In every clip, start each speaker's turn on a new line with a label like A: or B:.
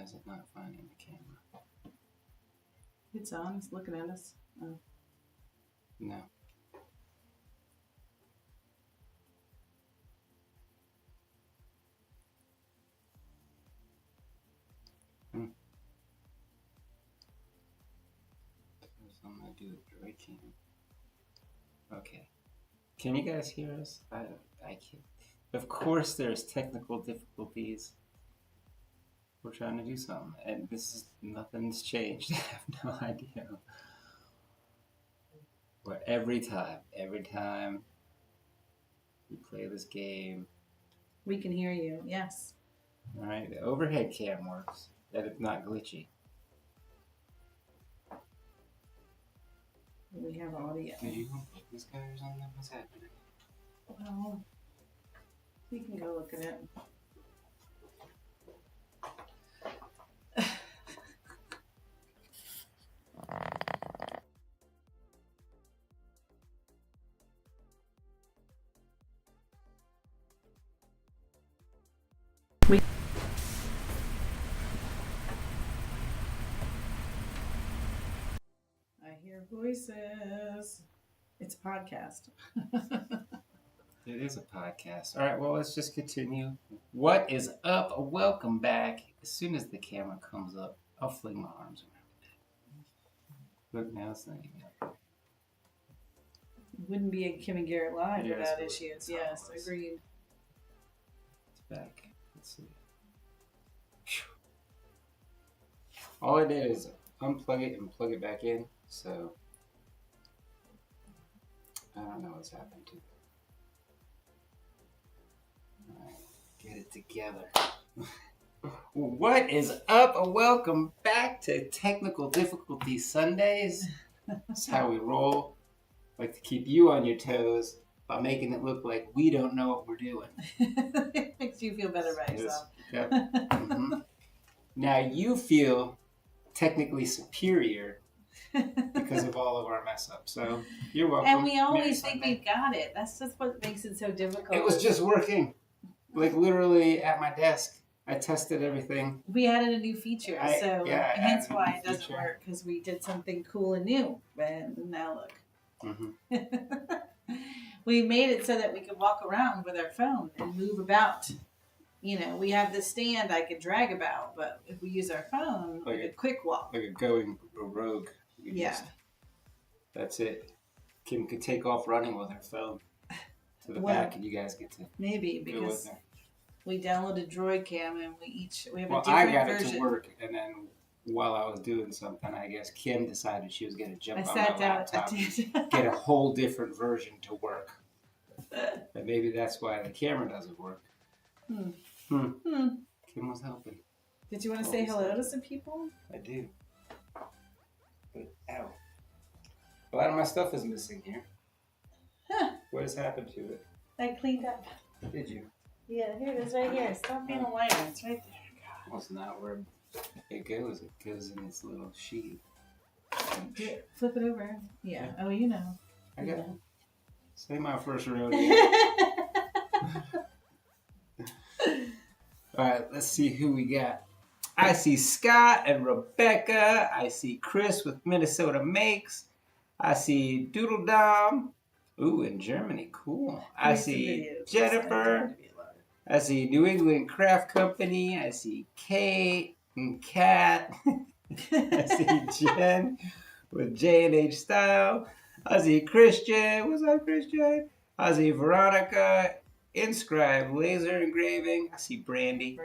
A: is it not finding the camera?
B: It's on. It's looking at us. Oh.
A: No. I'm going to do it right here. Okay. Can you guys hear us? I can't. Of course there's technical difficulties. We're trying to do something, and nothing's changed. I have no idea. But every time we play this game,
B: We can hear you. Yes.
A: all right, the overhead cam works. That it's not glitchy.
B: We have audio.
A: Did you put these guys on them? What's happening?
B: Well, we can go look at it. I hear voices. It's a podcast.
A: It is a podcast. All right, well, let's just continue. What is up? Welcome back. As soon as the camera comes up, I'll fling my arms around. Look, now it's not even up.
B: Wouldn't be a Kim and Garrett live
A: Yes,
B: without
A: it
B: issues.
A: was.
B: Yes, agreed.
A: It's back. Let's see. All I did is unplug it and plug it back in, so I don't know what's happened to it. All right, get it together. What is up? Welcome back to Technical Difficulty Sundays. That's how we roll. Like to keep you on your toes by making it look like we don't know what we're doing.
B: It makes you feel better about yourself.
A: Yep. Mm-hmm. Now you feel technically superior because of all of our mess ups. So you're welcome.
B: And we always think we've got it. That's just what makes it so difficult.
A: It was just working. Like literally at my desk. I tested everything.
B: We added a new feature, hence why it doesn't
A: feature.
B: work, because we did something cool and new. And now look.
A: Mm-hmm.
B: We made it so that we could walk around with our phone and move about. You know, we have this stand I could drag about, but if we use our phone, like a quick walk.
A: Like a going rogue.
B: Yeah.
A: That's it. Kim could take off running with her phone to the back, and you guys get to
B: maybe
A: go with
B: because
A: her.
B: we downloaded Droid Cam and we have a different
A: I got
B: version.
A: it to work, and then while I was doing something, I guess Kim decided she was going to jump on
B: sat
A: my
B: down,
A: laptop
B: I did.
A: and get a whole different version to work. And maybe that's why the camera doesn't work. Kim was helping.
B: Did you want to say hello to some people?
A: I do. But, ow. A lot of my stuff is missing here.
B: Huh.
A: What has happened to it?
B: I cleaned up.
A: Did you?
B: Yeah, here it is right here. Stop being a liar. It's right there. God.
A: Well, it's not where it goes. It goes in this little sheet.
B: Flip it over. Yeah. Oh, you know.
A: I got it. Say my first rodeo. All right, let's see who we got. I see Scott and Rebecca. I see Chris with Minnesota Makes. I see Doodle Dom. Ooh, in Germany. Cool. I see Jennifer. I see New England Craft Company. I see Kate and Kat. I see Jen with J&H Style. I see Christian. What's up, Christian? I see Veronica. Inscribe Laser Engraving. I see Brandy.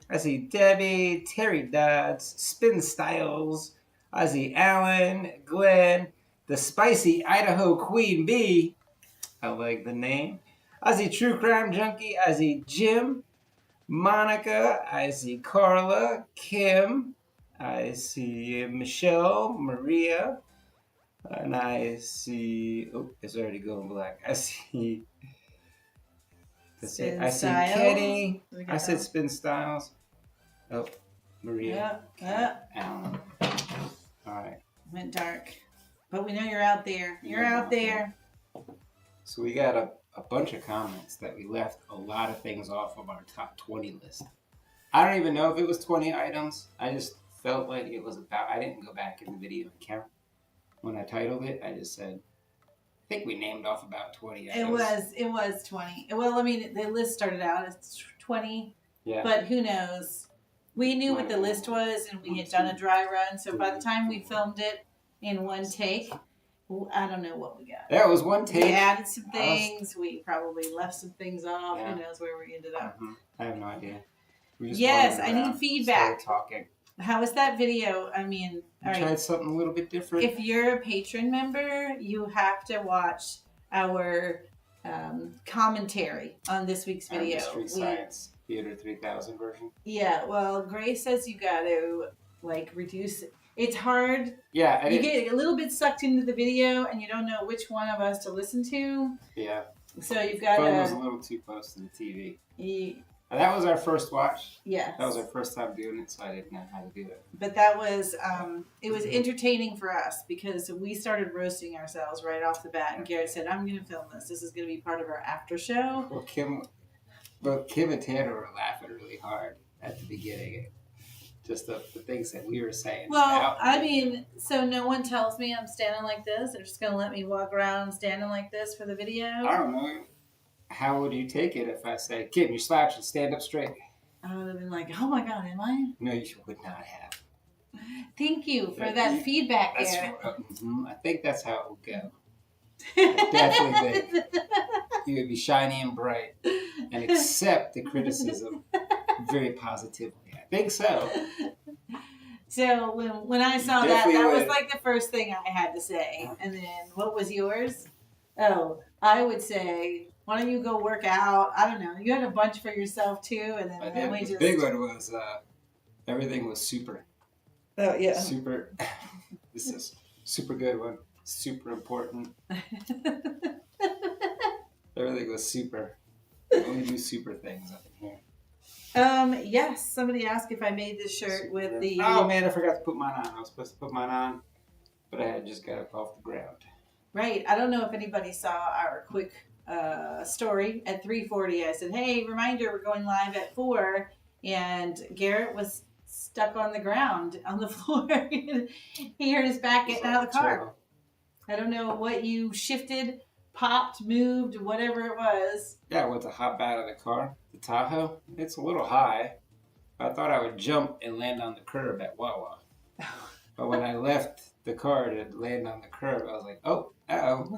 A: I see Debbie. Terry Dodds. Spin Styles. I see Alan. Glenn. The Spicy Idaho Queen Bee. I like the name. I see True Crime Junkie. I see Jim. Monica. I see Carla. Kim. I see Michelle. Maria. And I see... Oh, it's already going black. I see... I see Kenny. I said Spin Styles. Oh, Maria. Alan. All right.
B: Went dark. But we know you're out there. You're out there.
A: So we got a bunch of comments that we left a lot of things off of our top 20 list. I don't even know if it was 20 items. I just felt like it was about. I didn't go back in the video and count when I titled it. I just said, I think we named off about 20 items.
B: It was 20. Well, I mean, the list started out as 20,
A: Yeah.
B: but who knows? We knew what the list was, and we had done a dry run. So by the time we filmed it in one take, I don't know what we got.
A: That was one take.
B: We added some things. We probably left some things off.
A: Yeah.
B: Who knows where we ended up?
A: Mm-hmm. I have no idea.
B: Yes, I need feedback.
A: Talking.
B: How was that video? I mean, all right.
A: Tried something a little bit different.
B: If you're a patron member, you have to watch our commentary on this week's video.
A: Street Science Theater 3000 version.
B: Yeah, well, Grace says you got to like reduce. It's hard.
A: Yeah,
B: you get a little bit sucked into the video, and you don't know which one of us to listen to.
A: Yeah.
B: So you've got to.
A: The phone was a little too close to the TV. That was our first watch.
B: Yes.
A: That was our first time doing it, so I didn't know how to do it.
B: But that was, it was entertaining for us because we started roasting ourselves right off the bat. And Garrett said, I'm going to film this. This is going to be part of our after show.
A: Well, Kim and Tanner were laughing really hard at the beginning. Just the things that we were saying.
B: Well, I mean, so no one tells me I'm standing like this. They're just going to let me walk around standing like this for the video.
A: I don't know. How would you take it if I say, Kim, you slouch and stand up straight?
B: I would have been like, oh my God, am I?
A: No, you would not have.
B: Thank you for that feedback, Garrett.
A: I think that's how it will go. I definitely think you would be shiny and bright and accept the criticism very positively. I think so.
B: So when I saw that was like the first thing I had to say. And then what was yours? Oh, I would say, why don't you go work out? I don't know. You had a bunch for yourself too, and then
A: the big one was everything was super.
B: Oh yeah.
A: Super. This is super good one. Super important. Everything was super. We only do super things up in here.
B: Yes. Somebody asked if I made this shirt with the.
A: Oh man, I forgot to put mine on. I was supposed to put mine on, but I had just got up off the ground.
B: Right. I don't know if anybody saw our quick story at 3:40. I said, hey, reminder, we're going live at 4. And Garrett was stuck on the ground on the floor. He hurt his back getting out of the car. I don't know what you shifted, popped, moved, whatever it was.
A: Yeah, I went to hop out of the car. The Tahoe, it's a little high. I thought I would jump and land on the curb at Wawa. But when I left the car to land on the curb, I was like, oh, uh-oh.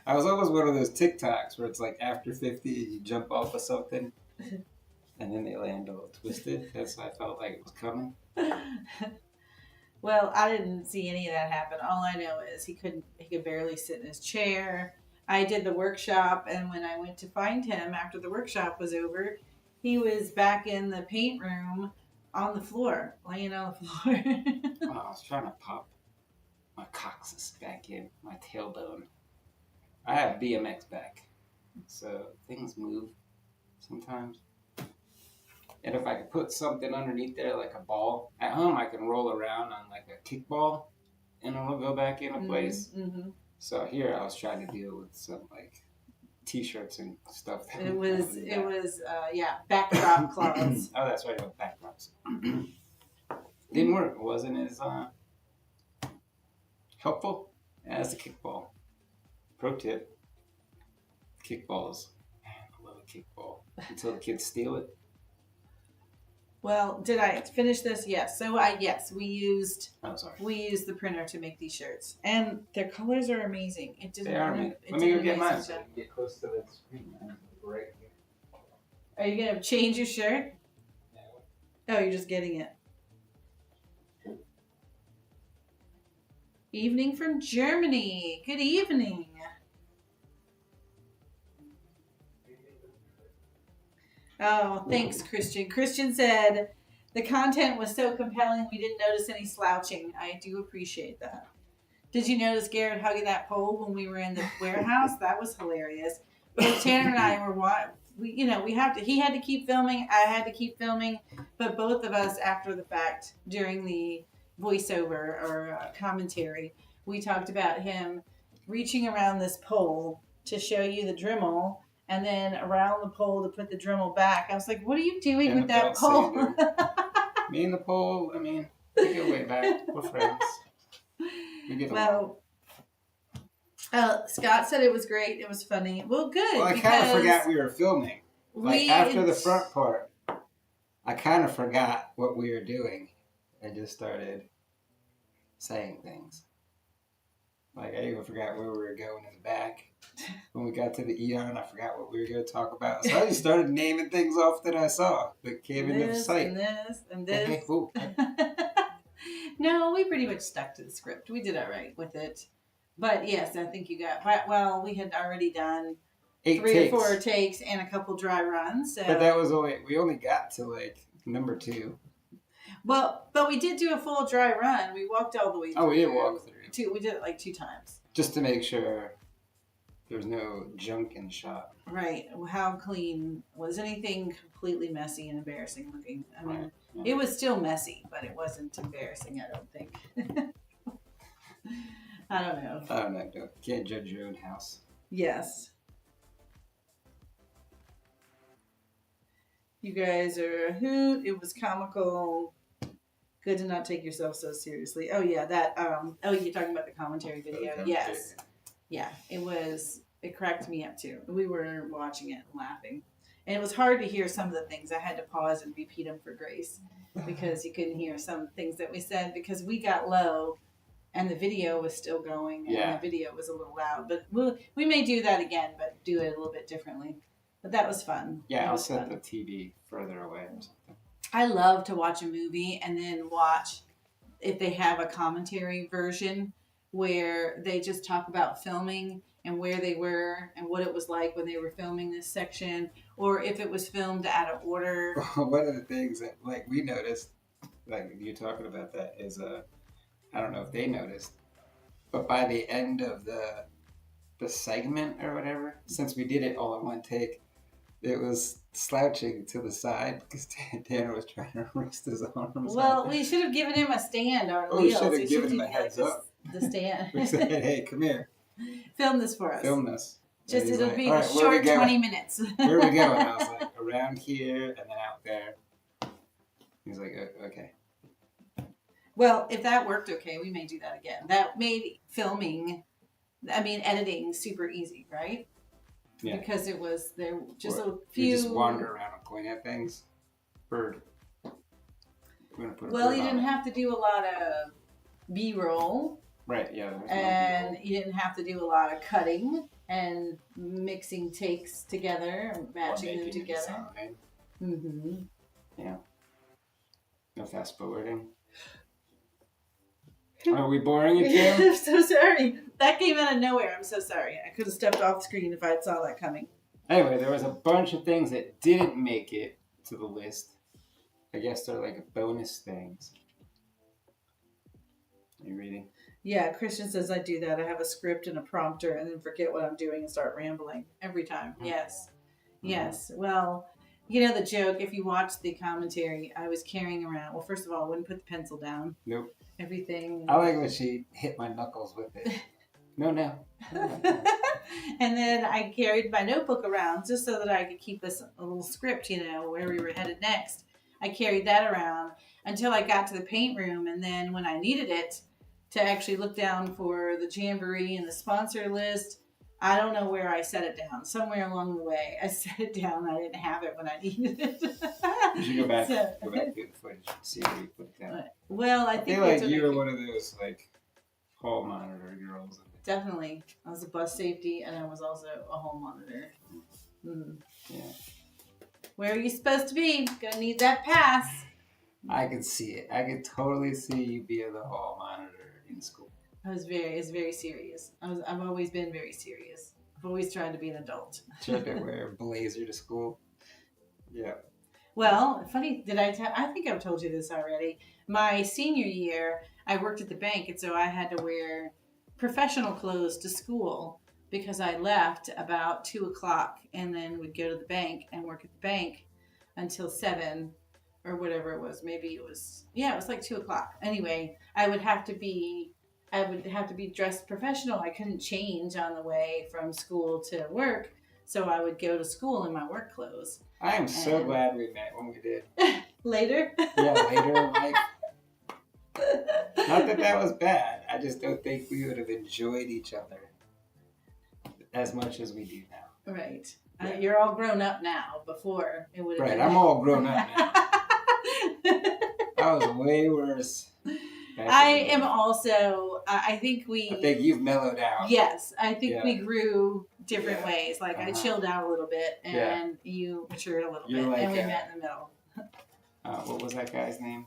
A: I was almost one of those TikToks where it's like after 50 and you jump off of something and then they land all twisted. That's what I felt like it was coming.
B: Well, I didn't see any of that happen. All I know is he could barely sit in his chair. I did the workshop, and when I went to find him after the workshop was over, he was back in the paint room on the floor, laying on the floor.
A: I was trying to pop my coccyx back in, my tailbone. I have BMX back, so things move sometimes. And if I could put something underneath there, like a ball, at home I can roll around on like a kickball, and it'll go back into place.
B: Mm-hmm.
A: So here I was trying to deal with some like T-shirts and stuff.
B: It was backdrop claws.
A: Oh, that's right, it was backdrops. Didn't work. It wasn't as helpful as the kickball. Pro tip: kickballs. Man, I love a kickball until the kids steal it.
B: Well, did I finish this? Yes. So we used
A: we
B: used the printer to make these shirts, and their colors are amazing.
A: They are amazing. Let me go get mine so I can get close to the screen. Right here.
B: Are you gonna change your shirt? No. Oh, you're just getting it. Evening from Germany. Good evening. Oh, thanks, Christian. Christian said, the content was so compelling we didn't notice any slouching. I do appreciate that. Did you notice Garrett hugging that pole when we were in the warehouse? That was hilarious. But Tanner and I were, he had to keep filming. I had to keep filming. But both of us, after the fact, during the voiceover or commentary, we talked about him reaching around this pole to show you the Dremel. and then around the pole to put the Dremel back. I was like, what are you doing with that
A: NFL
B: pole?
A: sander. Me and the pole, I mean, we go way back. We're friends. We get along.
B: Well, Scott said it was great. It was funny. Well, good.
A: Well, I kind of forgot we were filming. Like, after the front part, I kind of forgot what we were doing. I just started saying things. Like, I even forgot where we were going in the back. When we got to the Eon, I forgot what we were going to talk about. So I just started naming things off that I saw that came into sight.
B: And this, and this. No, we pretty much stuck to the script. We did all right with it. But yes, I think you got, well, we had already done 3 or 4 takes and a couple dry runs. So.
A: But that was we only got to like number 2.
B: Well, but we did do a full dry run. We walked all the way through.
A: Oh, we did walk through.
B: We did it like 2 times.
A: Just to make sure there's no junk in the shop.
B: Right. How clean? Was anything completely messy and embarrassing looking? I mean,
A: right. Yeah.
B: It was still messy, but it wasn't embarrassing, I don't think. I don't know.
A: I don't know. You can't judge your own house.
B: Yes. You guys are a hoot. It was comical. Good to not take yourself so seriously. Oh yeah, that you're talking about the commentary video. Yes. Yeah, it cracked me up too. We were watching it and laughing. And it was hard to hear some of the things. I had to pause and repeat them for Grace because you couldn't hear some things that we said because we got low and the video was still going and the video was a little loud. But we may do that again, but do it a little bit differently. But that was fun.
A: Yeah, I'll set the TV further away or something.
B: I love to watch a movie and then watch if they have a commentary version where they just talk about filming and where they were and what it was like when they were filming this section, or if it was filmed out of order.
A: One of the things that like we noticed, like you talking about that, is I don't know if they noticed, but by the end of the segment or whatever, since we did it all in one take, it was slouching to the side because Tanner was trying to rest his arms.
B: Well, we should have given him a stand on wheels.
A: We should have given him a heads up.
B: The stand.
A: We said, hey, come here.
B: Film this for us.
A: Film this.
B: Just it'll be a short 20 minutes.
A: Where are we going? I was like, around here and then out there. He's like, okay.
B: Well, if that worked okay, we may do that again. That made editing super easy, right?
A: Yeah.
B: Because it was there just a few.
A: You just wander around and point at things. Bird. We're gonna put a bird
B: you didn't have to do a lot of B-roll.
A: Right. Yeah.
B: And you didn't have to do a lot of cutting and mixing takes together and matching them together. Mm-hmm.
A: Yeah. No fast forwarding. Are we boring you, Kim?
B: I'm so sorry. That came out of nowhere. I'm so sorry. I could have stepped off the screen if I saw that coming.
A: Anyway, there was a bunch of things that didn't make it to the list. I guess they're like bonus things. Are you reading?
B: Yeah, Christian says I do that. I have a script and a prompter and then forget what I'm doing and start rambling every time. Yes. Yes. Well, you know the joke, if you watch the commentary, I was carrying around, well, first of all, I wouldn't put the pencil down.
A: Nope.
B: Everything.
A: I like when she hit my knuckles with it. No.
B: And then I carried my notebook around just so that I could keep a little script, where we were headed next. I carried that around until I got to the paint room. And then when I needed it to actually look down for the jamboree and the sponsor list, I don't know where I set it down. Somewhere along the way, I set it down. I didn't have it when I needed it.
A: You should go back to the footage and see where you put it down.
B: Well, I think
A: feel like you were one of those hall monitor girls.
B: Definitely. I was a bus safety and I was also a hall monitor. Mm.
A: Yeah.
B: Where are you supposed to be? Gonna need that pass.
A: I can see it. I could totally see you being the hall monitor in school.
B: It's very serious. I've always been very serious. I've always tried to be an adult.
A: Tried to wear a blazer to school. Yeah.
B: Well, funny, I think I've told you this already. My senior year, I worked at the bank, and so I had to wear professional clothes to school because I left about 2:00 and then would go to the bank and work at the bank until 7 or whatever it was. Maybe it was like 2:00. Anyway, I would have to be dressed professional. I couldn't change on the way from school to work. so I would go to school in my work clothes.
A: I am so glad we met when we did.
B: Later?
A: Yeah, later in life. Not that that was bad. I just don't think we would have enjoyed each other as much as we do now.
B: Right.
A: Yeah.
B: You're all grown up now. Before it would have
A: Right,
B: been...
A: I'm all grown up now. I was way worse.
B: I am also, I think
A: you've mellowed out.
B: Yes, I think we grew different ways. Like I chilled out a little bit and you matured a little bit, and we met in the middle.
A: What was that guy's name?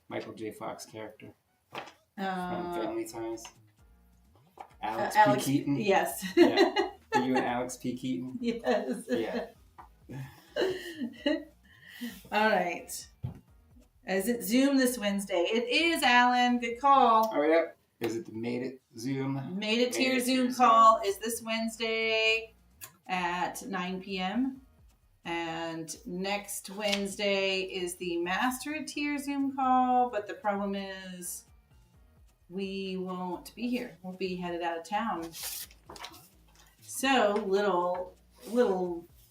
A: Michael J. Fox character from Family Ties. Alex P. Keaton.
B: Yes.
A: Yeah. Are you and Alex P. Keaton?
B: Yes.
A: Yeah.
B: All right. Is it Zoom this Wednesday? It is, Alan. Good call.
A: Oh, yeah. Is it the Made It Zoom?
B: Made It to Your Zoom call is this Wednesday at 9 p.m. And next Wednesday is the Master It to Your Zoom call. But the problem is we won't be here. We'll be headed out of town. So, little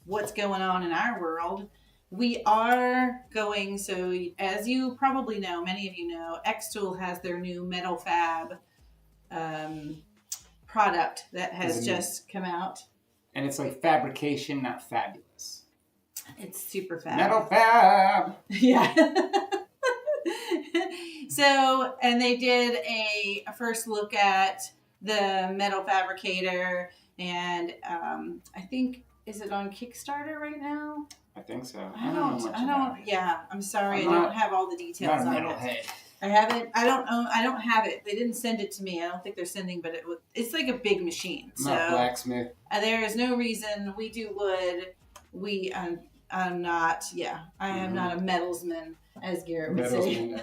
B: what's going on in our world. We are going, so as you probably know, many of you know, X-Tool has their new Metal Fab product that has just come out.
A: And it's like fabrication, not fabulous.
B: It's super fab.
A: Metal Fab!
B: Yeah. So, and they did a first look at the metal fabricator, and I think, is it on Kickstarter right now?
A: I think so.
B: I don't. Yeah, I'm sorry. I don't have all the details on it. I haven't. I don't have it. They didn't send it to me. I don't think they're sending, but it's like a big machine.
A: I'm not a blacksmith.
B: There is no reason we do wood. I'm not. Yeah, I am not a metalsman, as Garrett would say.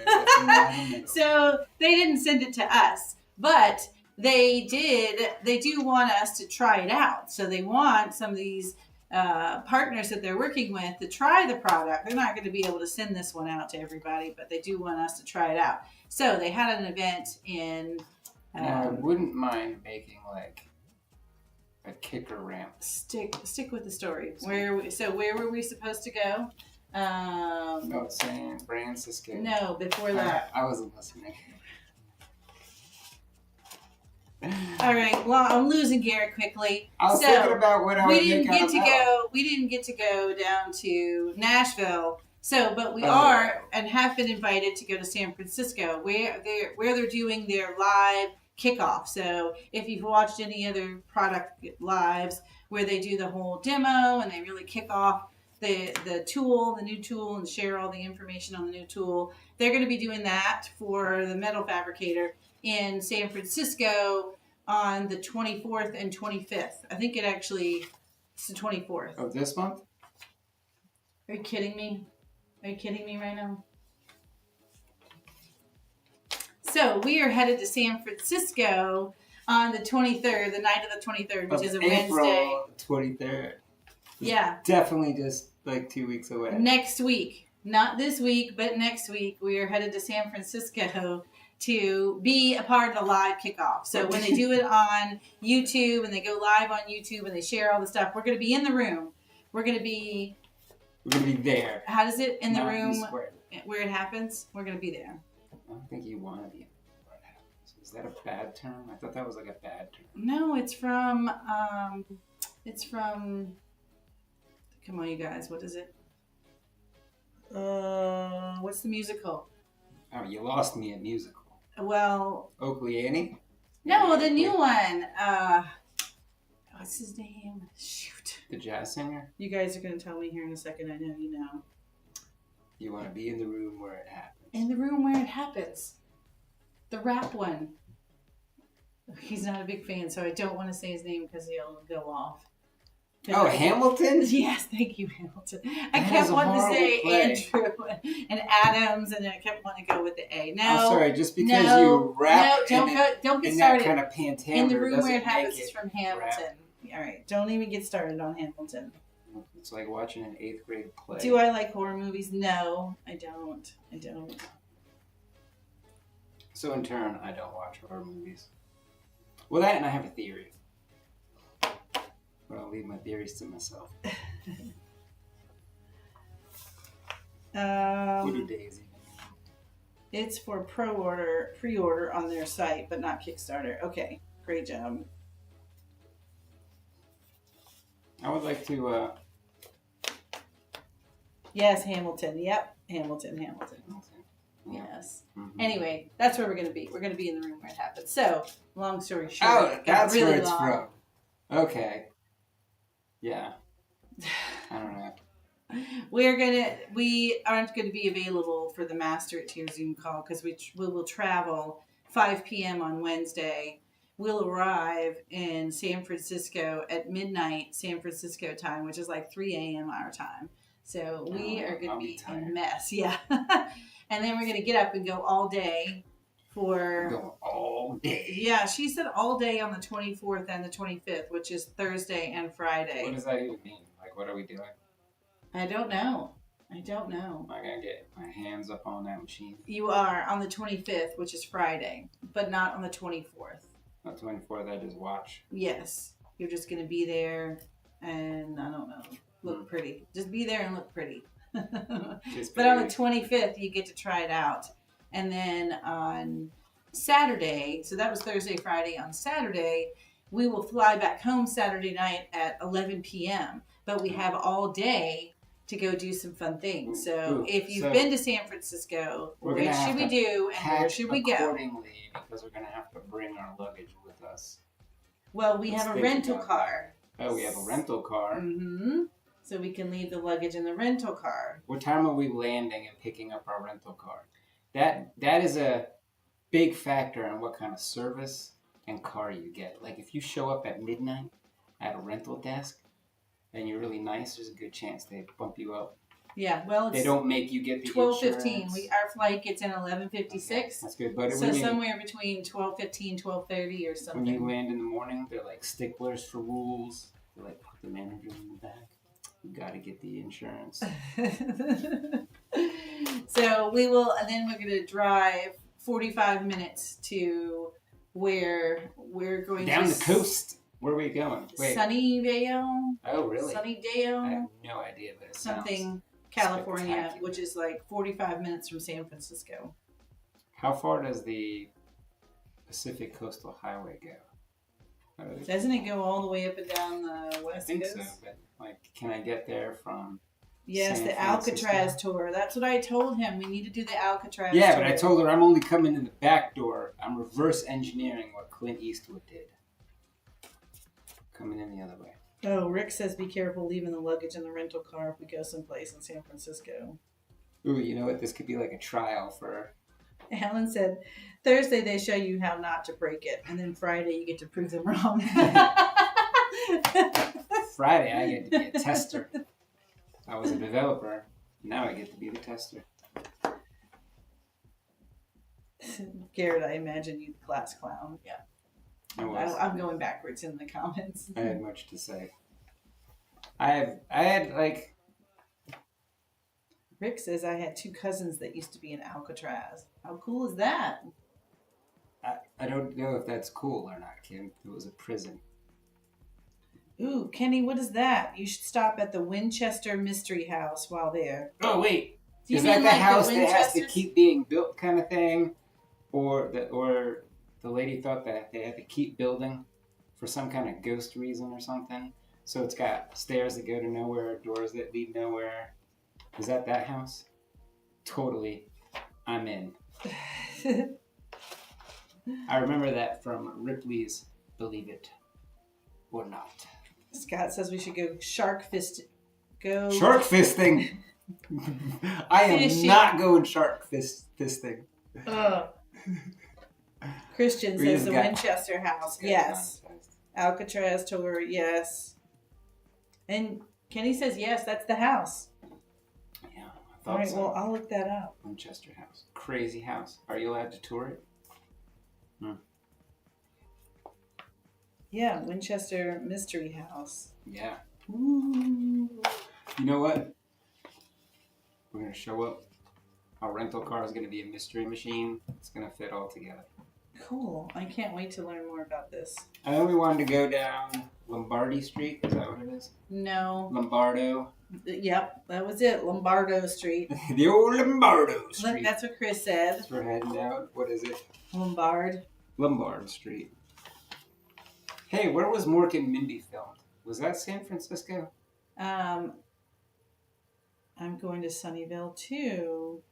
B: So they didn't send it to us, but they do want us to try it out. So they want some of these partners that they're working with to try the product. They're not going to be able to send this one out to everybody, but they do want us to try it out. So they had an event in...
A: I wouldn't mind making like a kicker ramp.
B: Stick with the story. Where were we supposed to go?
A: San Francisco.
B: No, before that.
A: I wasn't listening.
B: All right. Well, I'm losing Garrett quickly.
A: I was thinking about what I would make out of metal.
B: We didn't get to go down to Nashville. So, but we are and have been invited to go to San Francisco, where they're doing their live kickoff. So, if you've watched any other product lives where they do the whole demo and they really kick off the new tool, and share all the information on the new tool, they're going to be doing that for the metal fabricator in San Francisco on the 24th and 25th. I think it's the 24th.
A: Of this month?
B: Are you kidding me? Are you kidding me right now? So we are headed to San Francisco on the 23rd, the night of the 23rd, which is a Wednesday.
A: April 23rd.
B: Yeah.
A: Definitely just like 2 weeks away.
B: Next week. Not this week, but next week. We are headed to San Francisco to be a part of the live kickoff. So when they do it on YouTube and they go live on YouTube and they share all the stuff, we're going to be in the room. We're going to be
A: there.
B: How does it in the room where it happens? We're going to be there.
A: I don't think you want to be where it happens. Is that a bad term? I thought that was like a bad term.
B: No, it's from come on, you guys. What is it? What's the musical?
A: Oh, you lost me at musical.
B: Well,
A: Oakley Annie?
B: No, the new one. What's his name? Shoot.
A: The jazz singer?
B: You guys are going to tell me here in a second. I know you know.
A: You want to be in the room where it happens.
B: In the room where it happens. The rap one. He's not a big fan, so I don't want to say his name because he'll go off.
A: Oh, Hamilton?
B: Yes, thank you, Hamilton. I kept wanting to say Andrew and Adams, and then I kept wanting to go with the A. No,
A: I'm sorry, just because you rap
B: don't get
A: in
B: started.
A: that kind of panthammer
B: In the Room Where It Happens
A: make
B: is
A: it
B: from Hamilton. All right, don't even get started on Hamilton.
A: It's like watching an 8th grade play.
B: Do I like horror movies? No, I don't.
A: So in turn, I don't watch horror movies. Well, that and I have a theory. leave my theories to myself. What do days even mean?
B: It's for pre-order on their site, but not Kickstarter. Okay, great job.
A: I would like to.
B: Yes, Hamilton. Yep, Hamilton.
A: Yeah.
B: Yes.
A: Mm-hmm.
B: Anyway, that's where we're going to be. We're going to be in the room where it happens. So, long story short.
A: Oh, that's
B: really
A: where it's
B: long.
A: from. Okay. Yeah. I don't know.
B: We aren't going to be available for the Master at Tier Zoom call because we will travel 5 p.m. on Wednesday. We'll arrive in San Francisco at midnight San Francisco time, which is like 3 a.m. our time. So we are going to be a mess. Yeah. And then we're going to get up and go all day for...
A: Go all day?
B: Yeah, she said all day on the 24th and the 25th, which is Thursday and Friday.
A: What does that even mean? Like, what are we doing?
B: I don't know.
A: Am I going to get my hands up on that machine?
B: You are on the 25th, which is Friday, but not on the 24th.
A: On the 24th, I just watch.
B: Yes. You're just going to be there and, I don't know, look pretty. Just be there and look pretty. But on the 25th, you get to try it out. And then on Saturday, so that was Thursday, Friday. On Saturday, we will fly back home Saturday night at 11 p.m. But we have all day to go do some fun things. So if you've been to San Francisco, what should we do and where should we go?
A: Accordingly, because we're going to have to bring our luggage with us.
B: Well, we have a rental car.
A: Oh, we have a rental car.
B: Mm-hmm. So we can leave the luggage in the rental car.
A: What time are we landing and picking up our rental car? That is a big factor on what kind of service and car you get. Like if you show up at midnight at a rental desk and you're really nice, there's a good chance they bump you up.
B: Yeah, well, it's
A: they don't make you get the
B: 12:15. Our flight gets in 11:56.
A: Okay, that's good, but
B: so somewhere between 12:15, 12:30, or something.
A: When you land in the morning, they're like sticklers for rules. They like put the manager in the back. You got to get the insurance.
B: So we will, and then we're going to drive 45 minutes to where we're going
A: down the coast. Where are we going? Wait.
B: Sunnyvale.
A: Oh, really?
B: Sunnydale.
A: I have no idea, but it
B: something California, which is like 45 minutes from San Francisco.
A: How far does the Pacific Coastal Highway go?
B: Doesn't it go all the way up and down the west coast?
A: I think so, but like, can I get there from?
B: Yes,
A: San
B: the
A: Francisco?
B: Alcatraz tour. That's what I told him. We need to do the Alcatraz
A: tour.
B: tour.
A: But I told her I'm only coming in the back door. I'm reverse engineering what Clint Eastwood did. Coming in the other way.
B: Oh, Rick says be careful leaving the luggage in the rental car if we go someplace in San Francisco.
A: Ooh, you know what? This could be like a trial for...
B: Alan said, Thursday they show you how not to break it, and then Friday you get to prove them wrong.
A: Friday I get to be a tester. I was a developer. Now I get to be the tester.
B: Garrett, I imagine you the class clown. Yeah. I'm going backwards in the comments.
A: I had much to say. I had like...
B: Rick says I had 2 cousins that used to be in Alcatraz. How cool is that?
A: I don't know if that's cool or not, Kim. It was a prison.
B: Ooh, Kenny, what is that? You should stop at the Winchester Mystery House while there.
A: Oh, wait. Is that the house that has to keep being built kind of thing? Or the lady thought that they had to keep building for some kind of ghost reason or something? So it's got stairs that go to nowhere, doors that lead nowhere. Is that house? Totally. I'm in. I remember that from Ripley's Believe It or Not.
B: Scott says we should go shark fisting.
A: Shark fisting? I am not going shark fisting.
B: Christian says the Winchester House. Yes. Alcatraz tour. Yes. And Kenny says yes, that's the house.
A: Yeah, I thought
B: all right,
A: so.
B: Well, I'll look that up.
A: Winchester House. Crazy house. Are you allowed to tour it?
B: Yeah, Winchester Mystery House.
A: Yeah.
B: Ooh.
A: You know what? We're going to show up. Our rental car is going to be a mystery machine. It's going to fit all together.
B: Cool. I can't wait to learn more about this.
A: I know we wanted to go down Lombardy Street. Is that what it Lombardo's?
B: No.
A: Lombardo.
B: Yep, that was it. Lombardo Street.
A: The old Lombardo Street.
B: Look, that's what Chris said.
A: So we're heading out. What is it?
B: Lombard
A: Street. Hey, where was Mork and Mindy filmed? Was that San Francisco?
B: I'm going to Sunnyvale too.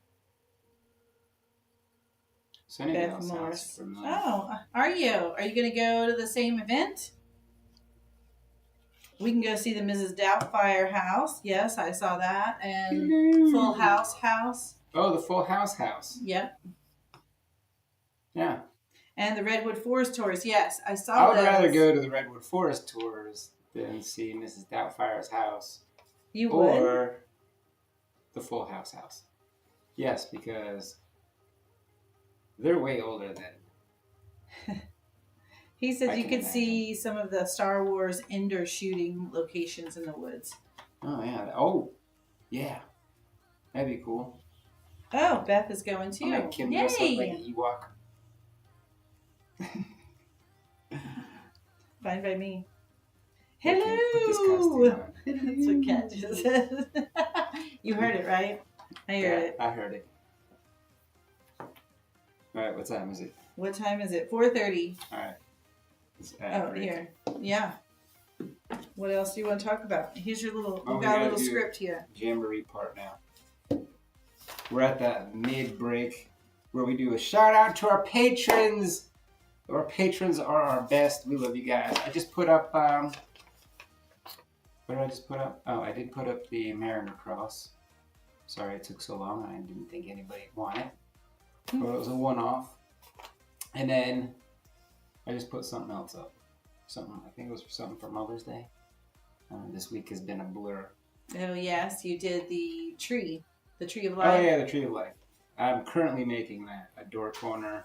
A: Sunnyvale
B: Beth
A: sounds
B: Morse.
A: familiar.
B: Oh, are you? Are you going to go to the same event? We can go see the Mrs. Doubtfire house. Yes, I saw that. And Full House house.
A: Oh, the Full House house.
B: Yep.
A: Yeah.
B: And the Redwood Forest tours. Yes, I saw
A: I would
B: those.
A: rather go to the Redwood Forest tours than see Mrs. Doubtfire's house.
B: You would?
A: Or the Full House house. Yes, because they're way older than...
B: He said
A: I
B: you
A: can
B: could
A: imagine.
B: see some of the Star Wars indoor shooting locations in the woods.
A: Oh, yeah. Oh, yeah. That'd be cool.
B: Oh, Beth is going too.
A: I'll make Kim
B: Yay!
A: dress up like an Ewok.
B: Fine by me.
A: Hey, Kim, put this costume
B: Hello!
A: on.
B: That's what Kat just said. You heard it, right? I heard it.
A: I heard it. All right, what time is it?
B: What time is it? 4:30.
A: All right.
B: Oh, here. Yeah. What else do you want to talk about? Here's your little,
A: Oh,
B: we
A: we
B: got a
A: gotta
B: little
A: do
B: script here.
A: Jamboree part now. We're at that mid-break where we do a shout out to our patrons. Our patrons are our best. We love you guys. I just put up, what did I just put up? Oh, I did put up the Mariner Cross. Sorry it took so long. I didn't think anybody would want it. But it was a one-off. And then I just put something else up. I think it was something for Mother's Day. This week has been a blur.
B: Oh, yes. You did the tree of life.
A: Oh, yeah, the Tree of Life. I'm currently making that. A door corner,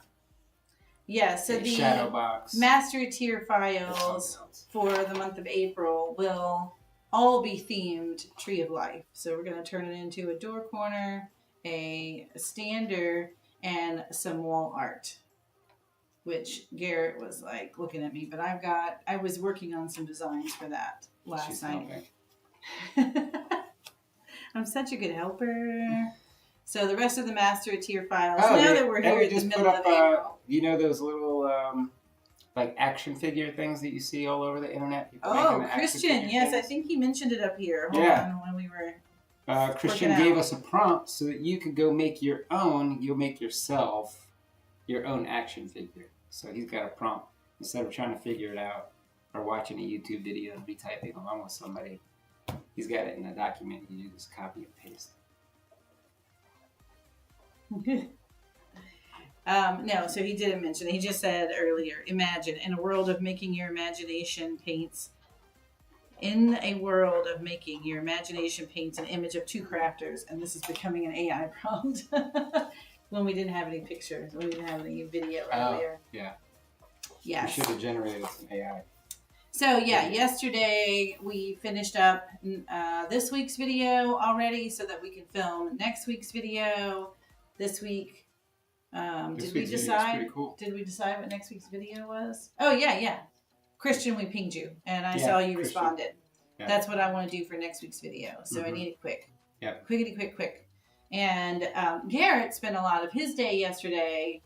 B: Yeah, so
A: a
B: the
A: shadow box.
B: master tier
A: There's
B: files
A: something else.
B: for the month of April will all be themed Tree of Life. So we're going to turn it into a door corner, a stander, and some wall art. Which Garrett was like looking at me, but I was working on some designs for that last
A: She's
B: night.
A: helping.
B: I'm such a good helper. So the rest of the master tier files,
A: Oh,
B: now
A: they-
B: that we're
A: and
B: here
A: we
B: in the
A: just
B: middle
A: put
B: of
A: up,
B: April.
A: You know those little like action figure things that you see all over the internet? People
B: Oh,
A: making the action
B: Christian,
A: figure
B: yes, I
A: things?
B: think he mentioned it up here. Hold
A: Yeah.
B: on, when we were...
A: Christian
B: working
A: gave
B: out.
A: us a prompt so that you could go make your own. You'll make yourself your own action figure. So he's got a prompt. Instead of trying to figure it out or watching a YouTube video and retyping along with somebody, he's got it in a document. You just copy and paste.
B: No, so he didn't mention it. He just said earlier, imagine, in a world of making your imagination paints an image of two crafters, and this is becoming an AI prompt. When we didn't have any pictures, we didn't have any video earlier.
A: Yeah.
B: Yes.
A: We should have generated some AI.
B: So yeah, yesterday we finished up this week's video already, so that we can film next week's video. This week,
A: This
B: did we
A: week's video is
B: decide?
A: pretty cool.
B: Did we decide what next week's video was? Oh yeah. Christian, we pinged you, and I
A: Yeah,
B: saw you
A: Christian.
B: responded.
A: Yeah.
B: That's what I want to do for next week's video. So I
A: Mhm.
B: need it quick.
A: Yeah.
B: Quickity, quick. And Garrett spent a lot of his day yesterday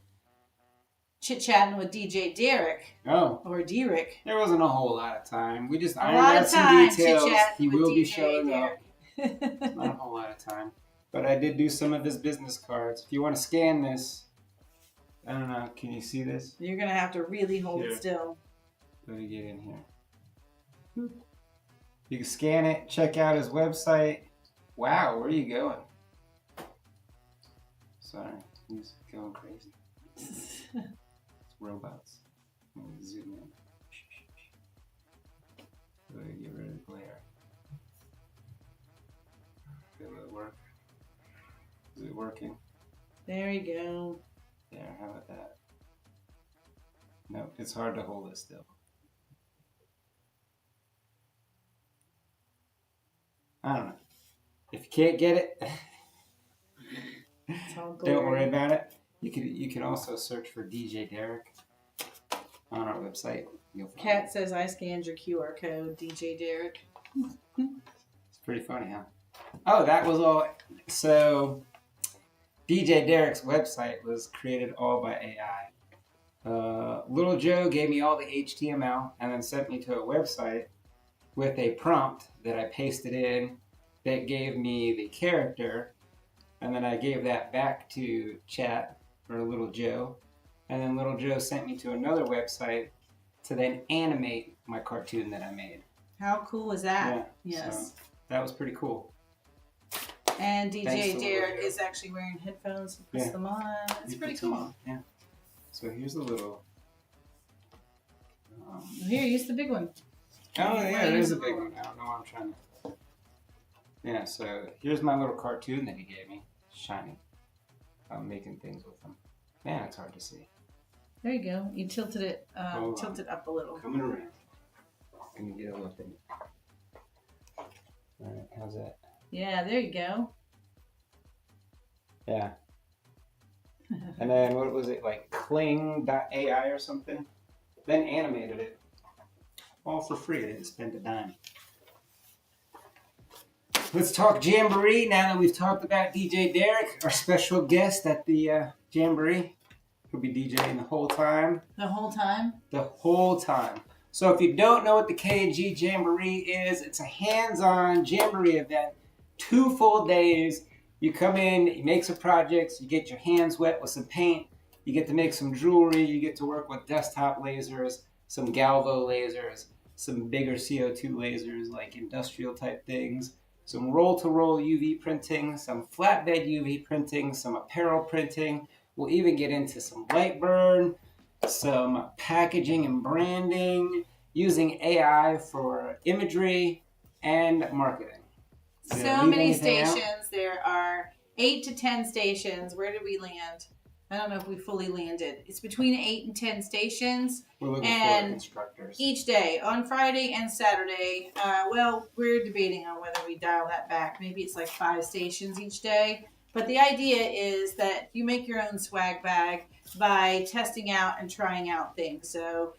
B: chit-chatting with DJ Derek,
A: Oh,
B: or Derek.
A: there wasn't a whole lot of time. We just
B: A
A: ironed
B: lot
A: out
B: of
A: some
B: time
A: details.
B: chit-chatting
A: He
B: with
A: will be
B: DJ
A: showing up.
B: Derek.
A: Not a whole lot of time. But I did do some of his business cards. If you want to scan this, I don't know, can you see this?
B: You're going to have to really hold
A: Here.
B: it still.
A: Let me get in here. You can scan it, check out his website. Wow, where are you going? Sorry, he's going crazy. It's robots. Let me zoom in. Let me get rid of the glare. Will it work? Is it working?
B: There you go.
A: There, how about that? No, it's hard to hold it still. I don't know. If you can't get it,
B: It's all
A: don't worry
B: glary.
A: about it. You can also search for DJ Derek on our website. You'll find
B: Kat says I scanned your QR code, DJ Derek.
A: It's pretty funny, huh? Oh, that was all. So DJ Derek's website was created all by AI. Little Joe gave me all the HTML and then sent me to a website with a prompt that I pasted in that gave me the character, and then I gave that back to chat for Little Joe, and then Little Joe sent me to another website to then animate my cartoon that I made.
B: How cool was that?
A: Yeah,
B: Yes.
A: so that was pretty cool.
B: And
A: Thanks
B: DJ
A: to
B: Derek
A: Little Joe.
B: is actually wearing headphones and puts
A: Yeah.
B: them on. It's
A: You
B: pretty
A: put some
B: cool.
A: on, yeah. So here's a little.
B: Here, use the big one.
A: Oh
B: Why
A: yeah,
B: use
A: there's
B: the
A: a big
B: little
A: one. I don't know what I'm trying to. Yeah, so here's my little cartoon that he gave me. Shiny. I'm making things with them. Man, it's hard to see.
B: There you go. You tilted it,
A: Hold
B: tilted up a little.
A: Coming around. Let me get a look at it. Alright, how's that?
B: Yeah, there you go.
A: Yeah. And then what was it, like Kling.ai or something? Then animated it. All for free. I didn't spend a dime. Let's talk Jamboree now that we've talked about DJ Derek, our special guest at the Jamboree. He'll be DJing the whole time.
B: The whole time?
A: The whole time. So if you don't know what the K&G Jamboree is, it's a hands-on Jamboree event. 2 full days. You come in, you make some projects, you get your hands wet with some paint, you get to make some jewelry, you get to work with desktop lasers, some galvo lasers, some bigger CO2 lasers like industrial type things, some roll-to-roll UV printing, some flatbed UV printing, some apparel printing. We'll even get into some light burn, some packaging and branding, using AI for imagery and marketing. Did I
B: So
A: leave
B: many
A: anything out?
B: stations. There are 8 to 10 stations. Where did we land? I don't know if we fully landed. It's between 8 and 10 stations
A: We're looking
B: and
A: for instructors.
B: each day on Friday and Saturday. Well, we're debating on whether we dial that back. Maybe it's like 5 stations each day. But the idea is that you make your own swag bag by testing out and trying out things. So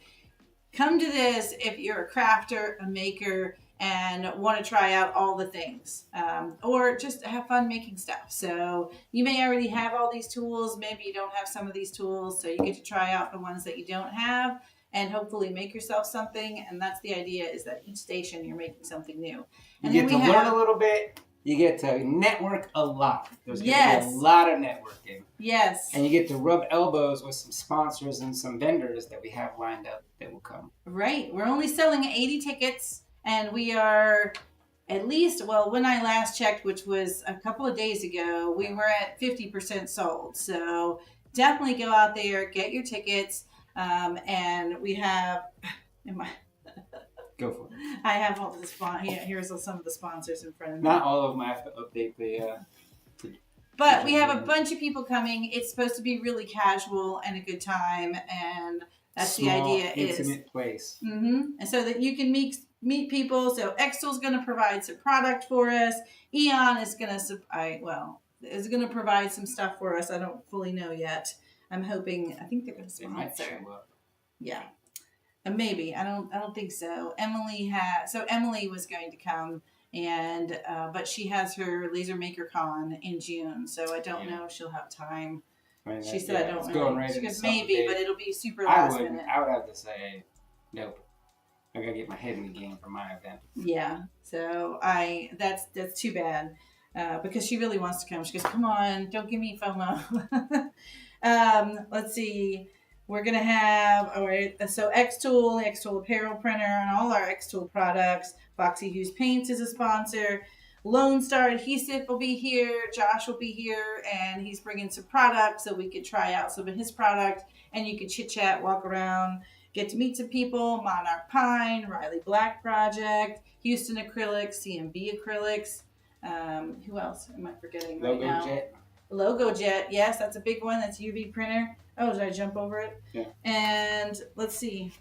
B: come to this if you're a crafter, a maker, and want to try out all the things, or just have fun making stuff. So you may already have all these tools. Maybe you don't have some of these tools, so you get to try out the ones that you don't have and hopefully make yourself something. And that's the idea, is that each station you're making something new. And
A: you get to learn a little bit. You get to network a lot. There's going to be a lot of networking.
B: Yes.
A: And you get to rub elbows with some sponsors and some vendors that we have lined up that will come.
B: Right. We're only selling 80 tickets, and we are at least, well, when I last checked, which was a couple of days ago, we were at 50% sold. So definitely go out there, get your tickets. And we have,
A: Go for it.
B: I have all the here's some of the sponsors in front of me.
A: Not all of them. I have to update the.
B: But we have a bunch of people coming. It's supposed to be really casual and a good time, and that's
A: small,
B: the idea.
A: Intimate place.
B: And so that you can meet people. So Extel's going to provide some product for us. Eon is going to provide some stuff for us. I don't fully know yet. I'm hoping. I think they're going to sponsor.
A: They might show up.
B: Yeah. Maybe. I don't think so. Emily was going to come, and but she has her Laser Maker Con in June, so I don't know if she'll have time. She said I don't know. She goes maybe, but it'll be super last minute.
A: I would have to say nope. I gotta get my head in the game for my event.
B: Yeah. So that's too bad. Because she really wants to come. She goes, come on, don't give me FOMO. Let's see. We're going to have, all right, so Xtool, Xtool Apparel Printer, and all our Xtool products. Foxy Hughes Paints is a sponsor. Lone Star Adhesive will be here. Josh will be here, and he's bringing some products so we could try out some of his product, and you could chit-chat, walk around, get to meet some people. Monarch Pine, Riley Black Project, Houston Acrylics, CMB Acrylics. Who else am I forgetting right now?
A: Jet.
B: Logo Jet, yes, that's a big one. That's UV printer. Oh, did I jump over it?
A: Yeah.
B: And let's see.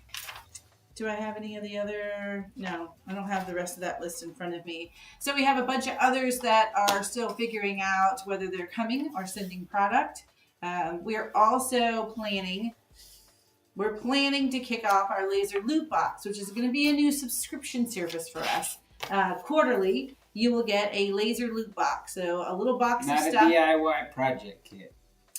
B: Do I have any of the other? No, I don't have the rest of that list in front of me. So we have a bunch of others that are still figuring out whether they're coming or sending product. We're also planning to kick off our Laser Loot Box, which is going to be a new subscription service for us. quarterly, you will get a laser loot box. So a little box
A: Not
B: of
A: a
B: stuff.
A: DIY project kit.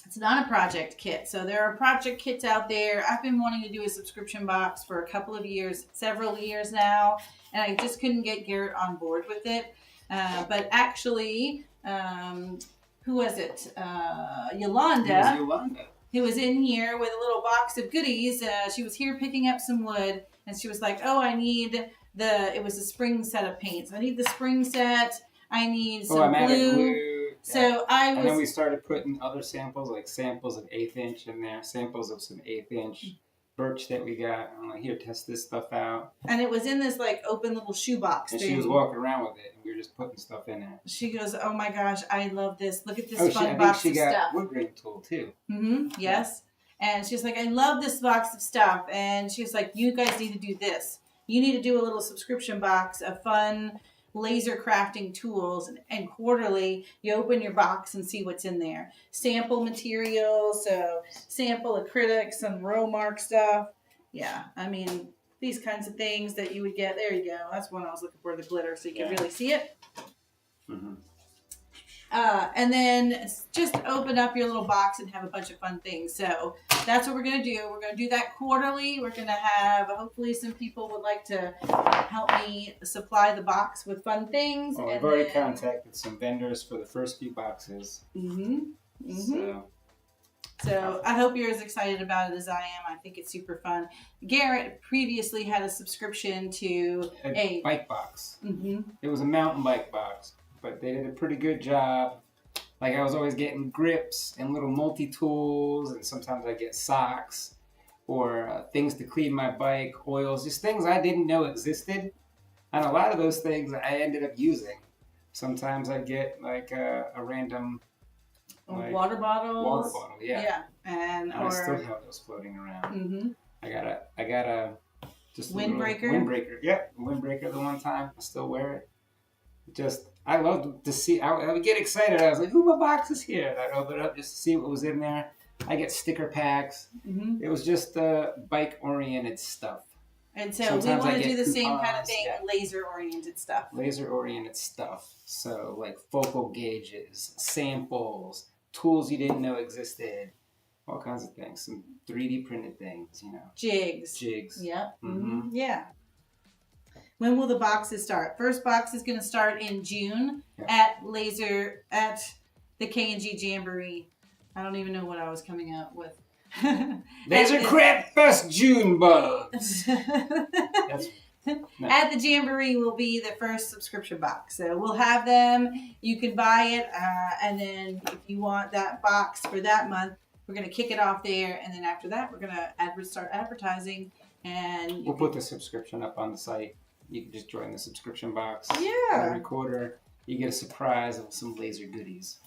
B: It's not a project kit. So there are project kits out there. I've been wanting to do a subscription box for a couple of years, several years now, and I just couldn't get Garrett on board with it. But actually, who was it? Yolanda.
A: It was Yolanda.
B: Who was in here with a little box of goodies. She was here picking up some wood, and she was like, "Oh, I need it was a spring set of paints. I need the spring set. I need some glue."
A: Yeah.
B: So I was.
A: And then we started putting other samples, like samples of 1/8 inch in there, samples of some 1/8 inch birch that we got. I'm like, here, test this stuff out.
B: And it was in this like open little shoebox
A: And
B: thing.
A: she was walking around with it, and we were just putting stuff in there.
B: She goes, "Oh my gosh, I love this! Look at this fun
A: I think
B: box
A: she
B: of
A: got
B: stuff."
A: wood grain tool too.
B: Yes. And she's like, "I love this box of stuff." And she's like, "You guys need to do this. You need to do a little subscription box of fun laser crafting tools, and quarterly you open your box and see what's in there. Sample materials, so sample acrylic, some row mark stuff. Yeah, I mean, these kinds of things that you would get. There you go. That's one I was looking for, the glitter, so you can really see it.
A: Mm-hmm.
B: And then just open up your little box and have a bunch of fun things. So that's what we're going to do. We're going to do that quarterly. We're going to have, hopefully some people would like to help me supply the box with fun things.
A: Well, I've already contacted some vendors for the first few boxes.
B: So I hope you're as excited about it as I am. I think it's super fun. Garrett previously had a subscription to a
A: bike box. It was a mountain bike box, but they did a pretty good job. Like, I was always getting grips and little multi-tools, and sometimes I get socks or things to clean my bike, oils, just things I didn't know existed. And a lot of those things I ended up using. Sometimes I get like a random
B: water bottle,
A: yeah.
B: And
A: I still have those floating around. I got a just
B: windbreaker.
A: Windbreaker, yep, windbreaker. The one time I still wear it. I loved to see. I would get excited. I was like, "Ooh, my box is here!" And I'd open it up just to see what was in there. I get sticker packs. It was just bike-oriented stuff.
B: And so sometimes we want to do the same kind of thing, laser-oriented stuff.
A: Laser-oriented stuff. So like focal gauges, samples, tools you didn't know existed, all kinds of things. Some 3D printed things, you know.
B: Jigs.
A: Yep.
B: Yeah. When will the boxes start? First box is going to start in June at the K&G Jamboree. I don't even know what I was coming up with.
A: Laser Craft Fest June bugs.
B: At the Jamboree will be the first subscription box. So we'll have them. You can buy it. And then if you want that box for that month, we're going to kick it off there. And then after that, we're going to start advertising. And
A: we'll put the subscription up on the site. You can just join the subscription box.
B: Yeah.
A: Every quarter, you get a surprise of some laser goodies.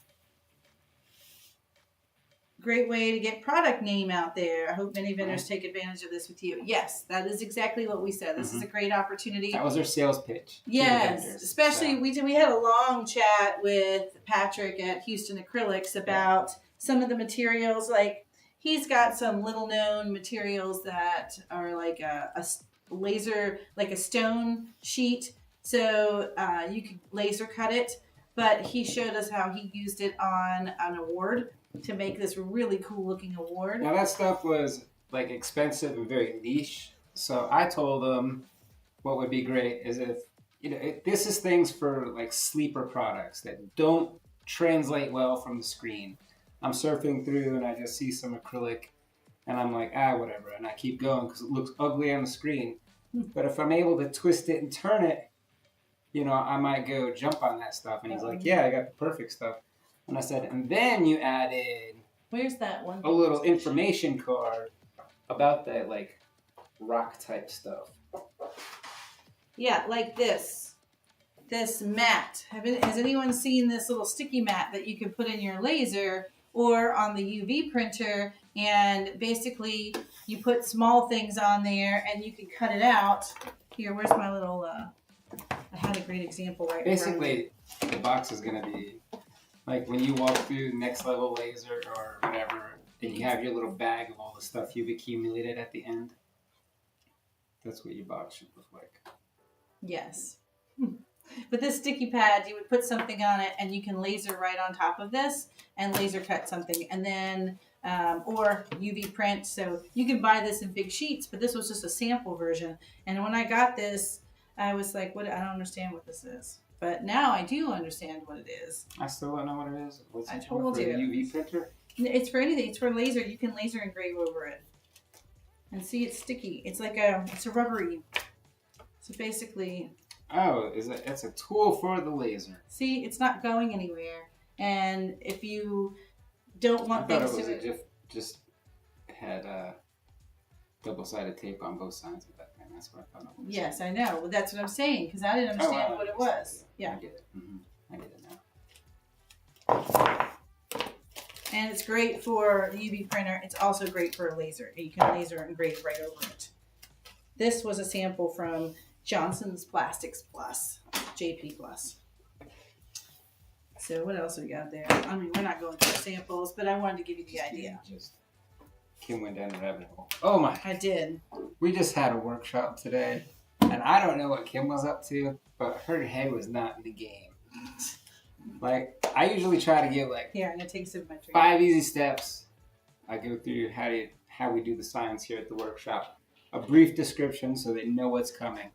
B: Great way to get product name out there. I hope many vendors take advantage of this with you. Yes, that is exactly what we said. This is a great opportunity.
A: That was our sales pitch.
B: Yes, especially we had a long chat with Patrick at Houston Acrylics about some of the materials. Like, he's got some little known materials that are like a laser, like a stone sheet. So you could laser cut it. But he showed us how he used it on an award to make this really cool looking award.
A: Now that stuff was like expensive and very niche. So I told him what would be great is if, this is things for like sleeper products that don't translate well from the screen. I'm surfing through and I just see some acrylic and I'm like, whatever. And I keep going because it looks ugly on the screen. But if I'm able to twist it and turn it, I might go jump on that stuff. And he's like, yeah, I got the perfect stuff. And I said, and then you added
B: where's that one?
A: A little information card about that, like, rock type stuff.
B: Yeah, like this mat. Has anyone seen this little sticky mat that you can put in your laser or on the UV printer? And basically, you put small things on there, and you can cut it out. Here, where's my little? I had a great example right.
A: Basically, the box is gonna be like when you walk through Next Level Laser or whatever, and you have your little bag of all the stuff you've accumulated at the end. That's what your box should look like.
B: Yes. But this sticky pad, you would put something on it, and you can laser right on top of this and laser cut something, and then or UV print. So you can buy this in big sheets, but this was just a sample version. And when I got this, I was like, "What? I don't understand what this is." But now I do understand what it is.
A: I still don't know what it is. What's
B: I
A: it
B: told
A: for?
B: you.
A: The UV printer?
B: It's for anything. It's for laser. You can laser engrave over it. And see, it's sticky. It's like it's a rubbery. So basically.
A: Oh, it's a tool for the laser.
B: See, it's not going anywhere. And if you don't want
A: I thought
B: things
A: it was
B: to.
A: just had double-sided tape on both sides of that thing. That's what I thought it was.
B: Yes, I know. Well, that's what I'm saying because I didn't understand what it was. Yeah.
A: I get it. I get it now.
B: And it's great for the UV printer. It's also great for a laser. You can laser engrave right over it. This was a sample from Johnson's Plastics Plus, JP Plus. So what else we got there? I mean, we're not going through samples, but I wanted to give you the idea.
A: Kim went down the rabbit hole. Oh my!
B: I did.
A: We just had a workshop today, and I don't know what Kim was up to, but her head was not in the game. Like, I usually try to give
B: Here, I'm gonna take some of my drink.
A: 5 easy steps. I go through how we do the science here at the workshop. A brief description so they know what's coming.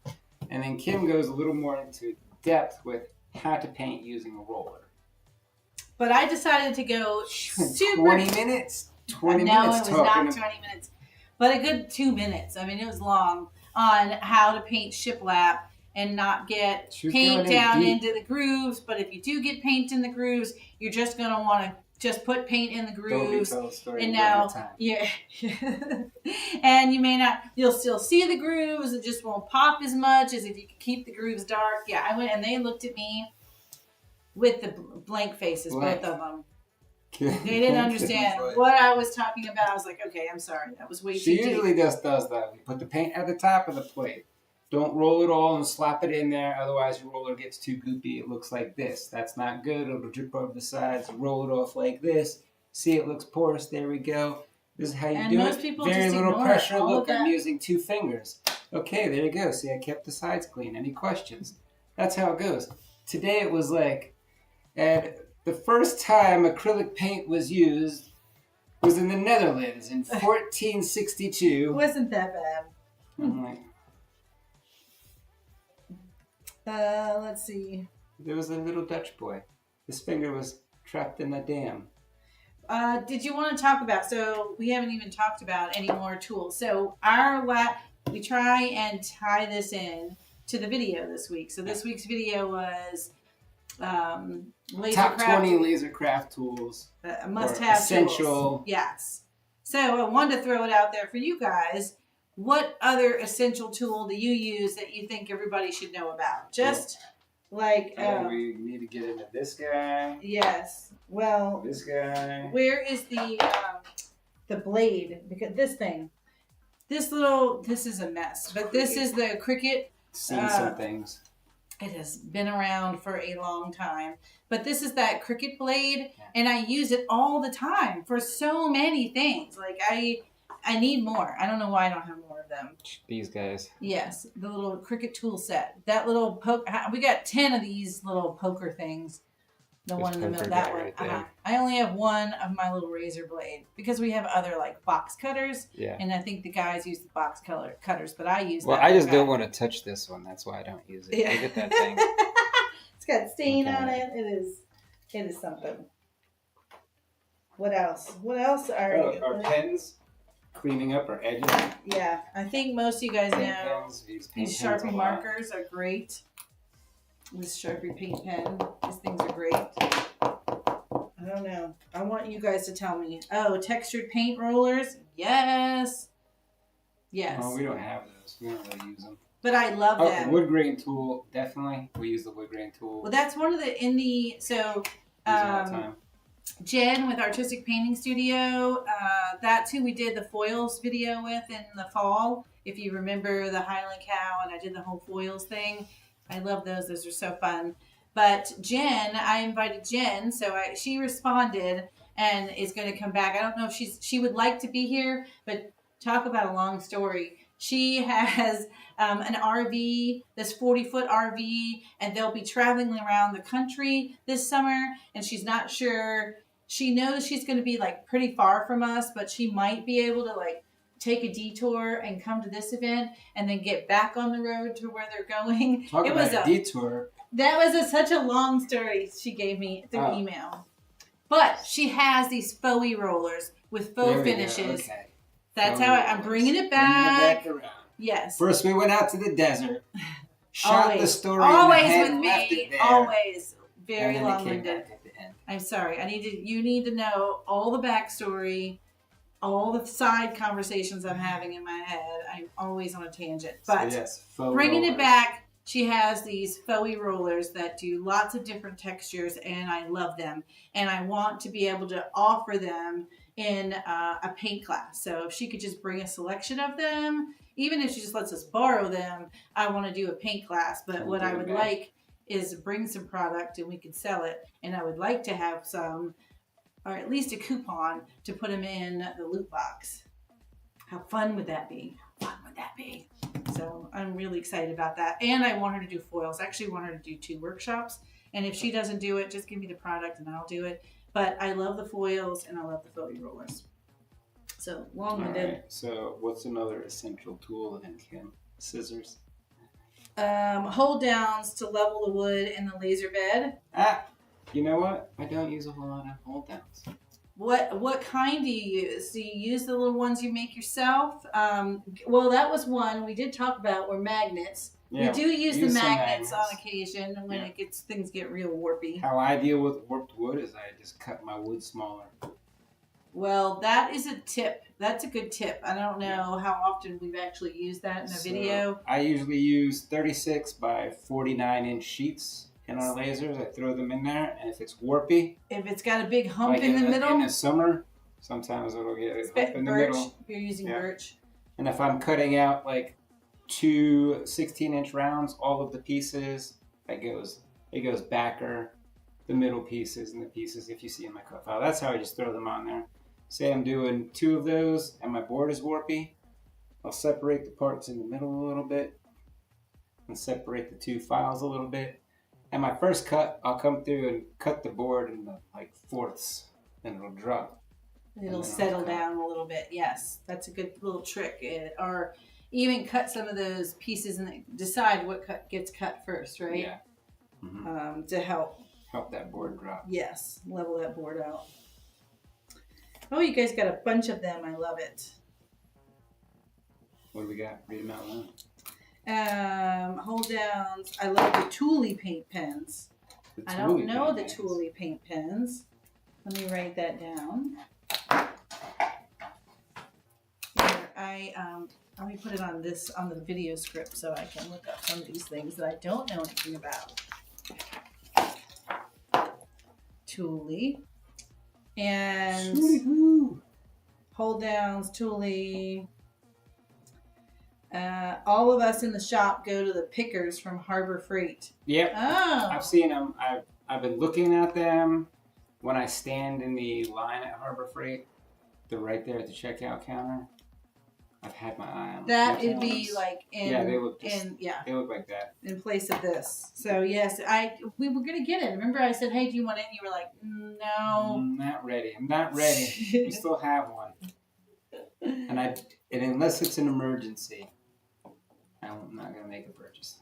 A: And then Kim goes a little more into depth with how to paint using a roller.
B: But I decided to go super...
A: 20 minutes? 20 minutes
B: No, it was not 20 minutes. But a good 2 minutes. I mean, it was long on how to paint shiplap and not get paint down into the grooves. But if you do get paint in the grooves, you're just going to want to just put paint in the grooves. And now, yeah. And you may not, you'll still see the grooves. It just won't pop as much as if you keep the grooves dark. Yeah, I went and they looked at me with the blank faces, both of them. They didn't understand what I was talking about. I was like, okay, I'm sorry. That was way too deep.
A: She usually just does that. You put the paint at the top of the plate. Don't roll it all and slap it in there. Otherwise, your roller gets too goopy. It looks like this. That's not good. It'll drip over the sides. Roll it off like this. See, it looks porous. There we go. This is how you do it. Very little pressure. Look, I'm using 2 fingers. Okay, there you go. See, I kept the sides clean. Any questions? That's how it goes. Today, it was like... And the first time acrylic paint was used was in the Netherlands in 1462.
B: It wasn't that bad.
A: I'm like...
B: Let's see.
A: There was a little Dutch boy. His finger was trapped in a dam.
B: Did you want to talk about, so we haven't even talked about any more tools. So we try and tie this in to the video this week. So this week's video was laser
A: Top
B: craft
A: 20 laser craft tools.
B: Must-have
A: essential.
B: Tools. Yes. So I wanted to throw it out there for you guys. What other essential tool do you use that you think everybody should know about? Just like...
A: we need to get into this guy.
B: Yes. Well...
A: This guy.
B: Where is the blade? Because this thing. This is a mess. But this is the Cricut.
A: Seen some things.
B: It has been around for a long time. But this is that Cricut blade. And I use it all the time for so many things. Like, I need more. I don't know why I don't have more of them.
A: These guys.
B: Yes, the little Cricut tool set. That little poke. We got 10 of these little poker things. The one in the middle, that one. Right I only have one of my little razor blade because we have other like box cutters.
A: Yeah.
B: And I think the guys use the box cutters, but I use.
A: Well, I just don't want to touch this one. That's why I don't use it.
B: Yeah.
A: Look at that thing.
B: It's got stain on it. It is something. What else? What else are
A: our pens? Cleaning up our edges.
B: Yeah, I think most of you guys know
A: these
B: Sharpie markers are great. This Sharpie paint pen. These things are great. I don't know. I want you guys to tell me. Oh, textured paint rollers. Yes. Yes.
A: Oh, we don't have those. We don't really use them.
B: But I love them.
A: Wood grain tool. Definitely. We use the wood grain tool.
B: Well, that's one of the, so, Jen with Artistic Painting Studio, that's who we did the foils video with in the fall. If you remember the Highland Cow and I did the whole foils thing. I love those. Those are so fun. But Jen, I invited Jen, so she responded and is going to come back. I don't know if she would like to be here, but talk about a long story. She has an RV, this 40-foot RV, and they'll be traveling around the country this summer. And she's not sure. She knows she's going to be like pretty far from us, but she might be able to like take a detour and come to this event and then get back on the road to where they're going.
A: Talk about a detour.
B: That was such a long story she gave me through email. But she has these faux rollers with faux finishes. Okay. That's how I'm bringing it back. Bringing it back around. Yes.
A: First, we went out to the desert. Shot
B: always,
A: the story.
B: Always
A: in the head,
B: with me. Always. Very long-winded. I'm sorry. You need to know all the backstory, all the side conversations I'm having in my head. I'm always on a tangent. But
A: so yes,
B: bringing it back, she has these faux rollers that do lots of different textures, and I love them. And I want to be able to offer them in a paint class. So if she could just bring a selection of them, even if she just lets us borrow them, I want to do a paint class. But what I would like is bring some product and we could sell it. And I would like to have some, or at least a coupon to put them in the loot box. How fun would that be? How fun would that be? So I'm really excited about that. And I want her to do foils. I actually want her to do 2 workshops. And if she doesn't do it, just give me the product and I'll do it. But I love the foils and I love the faux rollers. So long-winded.
A: All right. So what's another essential tool in Kim? Scissors.
B: Hold downs to level the wood in the laser bed.
A: You know what? I don't use a whole lot of hold downs.
B: What kind do you use? Do you use the little ones you make yourself? Well, that was one we did talk about were magnets. Yeah, we do use the magnets on occasion when things get real warpy.
A: How I deal with warped wood is I just cut my wood smaller.
B: Well, that is a tip. That's a good tip. I don't know how often we've actually used that in a video.
A: I usually use 36 by 49 inch sheets in our lasers. I throw them in there, and if it's warpy,
B: if it's got a big hump in the middle,
A: in the summer, sometimes it'll get a hump in the middle.
B: If you're using birch.
A: And if I'm cutting out like 2 16-inch rounds, all of the pieces, it goes backer, the middle pieces and the pieces if you see in my cut file. That's how I just throw them on there. Say I'm doing 2 of those and my board is warpy, I'll separate the parts in the middle a little bit and separate the 2 files a little bit. And my first cut, I'll come through and cut the board in the like fourths and it'll drop.
B: It'll settle down a little bit. Yes, that's a good little trick. Or even cut some of those pieces and decide what gets cut first, right?
A: Yeah. Mm-hmm.
B: To help
A: that board drop.
B: Yes, level that board out. Oh, you guys got a bunch of them. I love it.
A: What do we got? Read them out loud.
B: Hold downs. I love the Thule paint pens. I don't know the Thule paint pens. Let me write that down. Here, let me put it on the video script so I can look up some of these things that I don't know anything about. Thule. And hold downs, Thule. All of us in the shop go to the pickers from Harbor Freight.
A: Yep.
B: Oh.
A: I've seen them. I've been looking at them when I stand in the line at Harbor Freight. They're right there at the checkout counter. I've had my eye on them.
B: That would be like
A: they look like that
B: in place of this. So yes, we were gonna get it. Remember, I said, "Hey, do you want it?" And you were like, "No,
A: I'm not ready. We still have one." And unless it's an emergency, I'm not gonna make a purchase.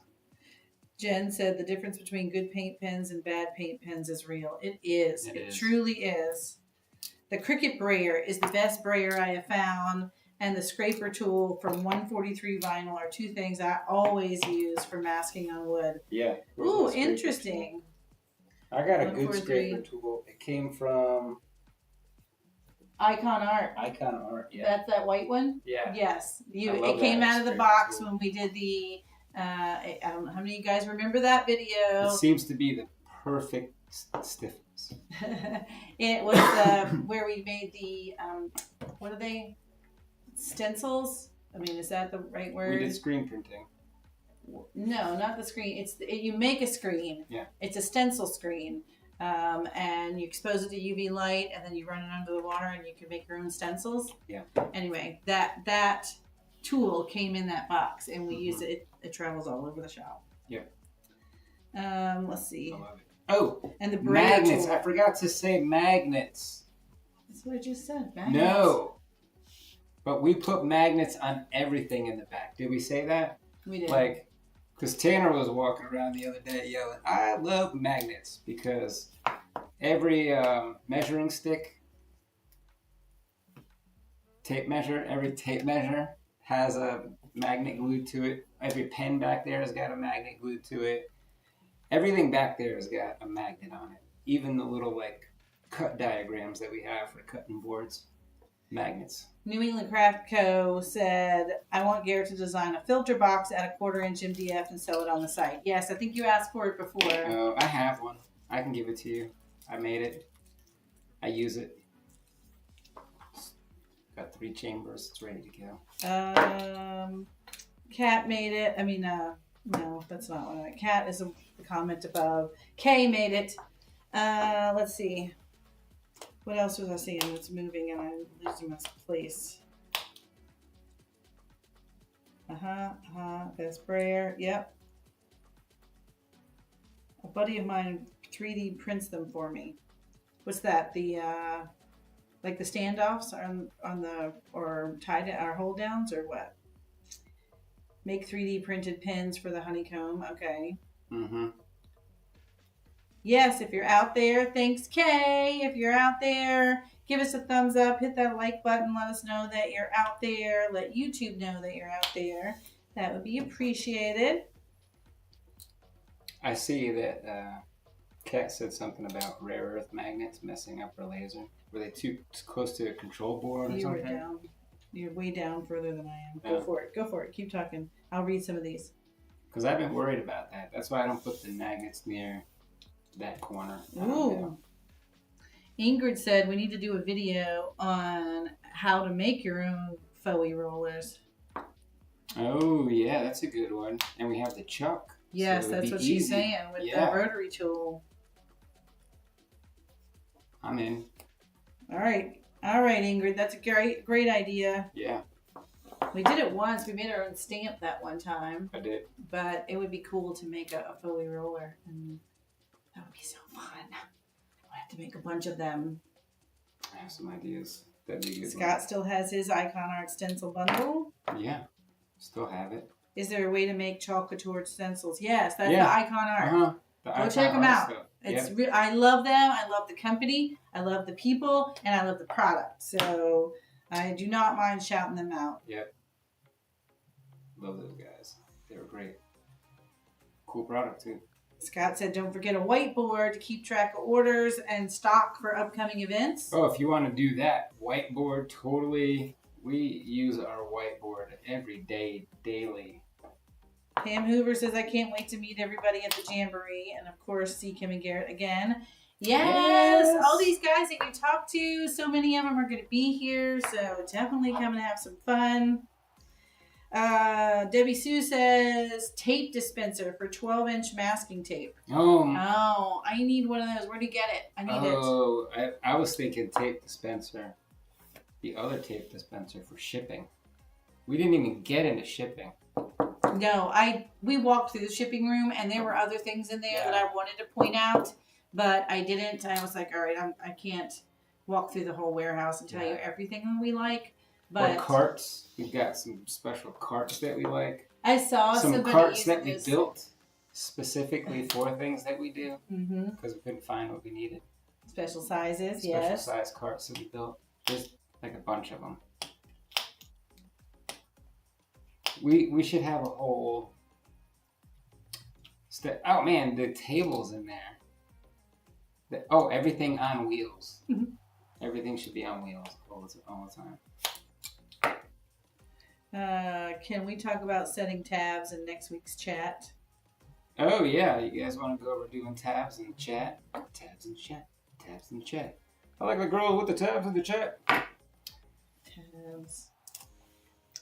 B: Jen said the difference between good paint pens and bad paint pens is real. It is. It truly is. The Cricut brayer is the best brayer I have found. And the scraper tool from 143 vinyl are 2 things I always use for masking on wood.
A: Yeah.
B: Ooh, interesting.
A: I got a good scraper tool. It came from
B: Icon Art.
A: Yeah.
B: That's that white one?
A: Yeah.
B: Yes. It came out of the box when we did the, I don't know how many of you guys remember that video.
A: It seems to be the perfect stiffness.
B: It was where we made the, what are they? Stencils? I mean, is that the right word?
A: We did screen printing.
B: No, not the screen. You make a screen.
A: Yeah.
B: It's a stencil screen, and you expose it to UV light, and then you run it under the water, and you can make your own stencils.
A: Yeah.
B: Anyway, that tool came in that box, and we use it. It travels all over the shop.
A: Yep.
B: Let's see.
A: I love it. Oh,
B: And the
A: magnets.
B: tool.
A: I forgot to say magnets.
B: That's what I just said. Magnets.
A: No. But we put magnets on everything in the back. Did we say that?
B: We did.
A: Like, because Tanner was walking around the other day yelling, I love magnets, because every measuring stick, every tape measure has a magnet glued to it. Every pen back there has got a magnet glued to it. Everything back there has got a magnet on it. Even the little, like, cut diagrams that we have for cutting boards. Magnets.
B: New England Craft Co. said, I want Garrett to design a filter box at a 1/4-inch MDF and sell it on the site. Yes, I think you asked for it before.
A: I have one. I can give it to you. I made it. I use it. It's got 3 chambers. It's ready to go.
B: Kat made it. I mean, no, that's not what I meant. Kat is the comment above. Kay made it. Let's see. What else was I seeing that's moving and I'm losing my place? The sprayer. Yep. A buddy of mine 3D prints them for me. What's that? The like the standoffs on the or tied or hold downs or what? Make 3D printed pins for the honeycomb. Okay.
A: Mm-hmm.
B: Yes, if you're out there, thanks, Kay. If you're out there, give us a thumbs up. Hit that like button. Let us know that you're out there. Let YouTube know that you're out there. That would be appreciated.
A: I see that Kat said something about rare earth magnets messing up her laser. Were they too close to a control board or something?
B: Were down. You're way down further than I am.
A: Yeah.
B: Go for it. Go for it. Keep talking. I'll read some of these.
A: Because I've been worried about that. That's why I don't put the magnets near that corner.
B: Ooh. Ingrid said we need to do a video on how to make your own Foey rollers.
A: Oh, yeah, that's a good one. And we have the chuck.
B: Yes,
A: so
B: that's what
A: easy.
B: she's saying with the rotary tool.
A: I'm in.
B: All right, Ingrid, that's a great idea.
A: Yeah.
B: We did it once. We made our own stamp that one time.
A: I did.
B: But it would be cool to make a Foey roller, and that would be so fun. I have to make a bunch of them.
A: I have some ideas. That'd be good.
B: Scott still has his Icon Art stencil bundle.
A: Yeah, still have it.
B: Is there a way to make chalk couture stencils? Yes, that's the Icon Art. Go check them out. It's I love them. I love the company. I love the people, and I love the product. So I do not mind shouting them out.
A: Yep. Love those guys. They were great. Cool product too.
B: Scott said, don't forget a whiteboard to keep track of orders and stock for upcoming events.
A: Oh, if you want to do that, whiteboard, totally. We use our whiteboard every day, daily.
B: Pam Hoover says, I can't wait to meet everybody at the Jamboree. And of course, see Kim and Garrett again. Yes! All these guys that you talk to, so many of them are going to be here. So definitely come and have some fun. Debbie Sue says tape dispenser for 12-inch masking tape. Oh, I need one of those. Where do you get it? I need it.
A: Oh, I was thinking tape dispenser. The other tape dispenser for shipping. We didn't even get into shipping.
B: No, we walked through the shipping room and there were other things in there that I wanted to point out, but I didn't. I was like, all right, I can't walk through the whole warehouse and tell you everything that we like. But
A: or carts. We've got some special carts that we like.
B: I saw
A: some carts that we built specifically for things that we do because we couldn't find what we needed.
B: Special sizes,
A: Special size carts that we built. There's like a bunch of them. We should have a whole. Oh man, the tables in there. Everything on wheels. Everything should be on wheels all the time.
B: Can we talk about setting tabs in next week's chat?
A: Oh yeah, you guys want to go over doing tabs in the chat? Tabs in the chat. Tabs in the chat. I like the girl with the tabs in the chat.
B: Tabs.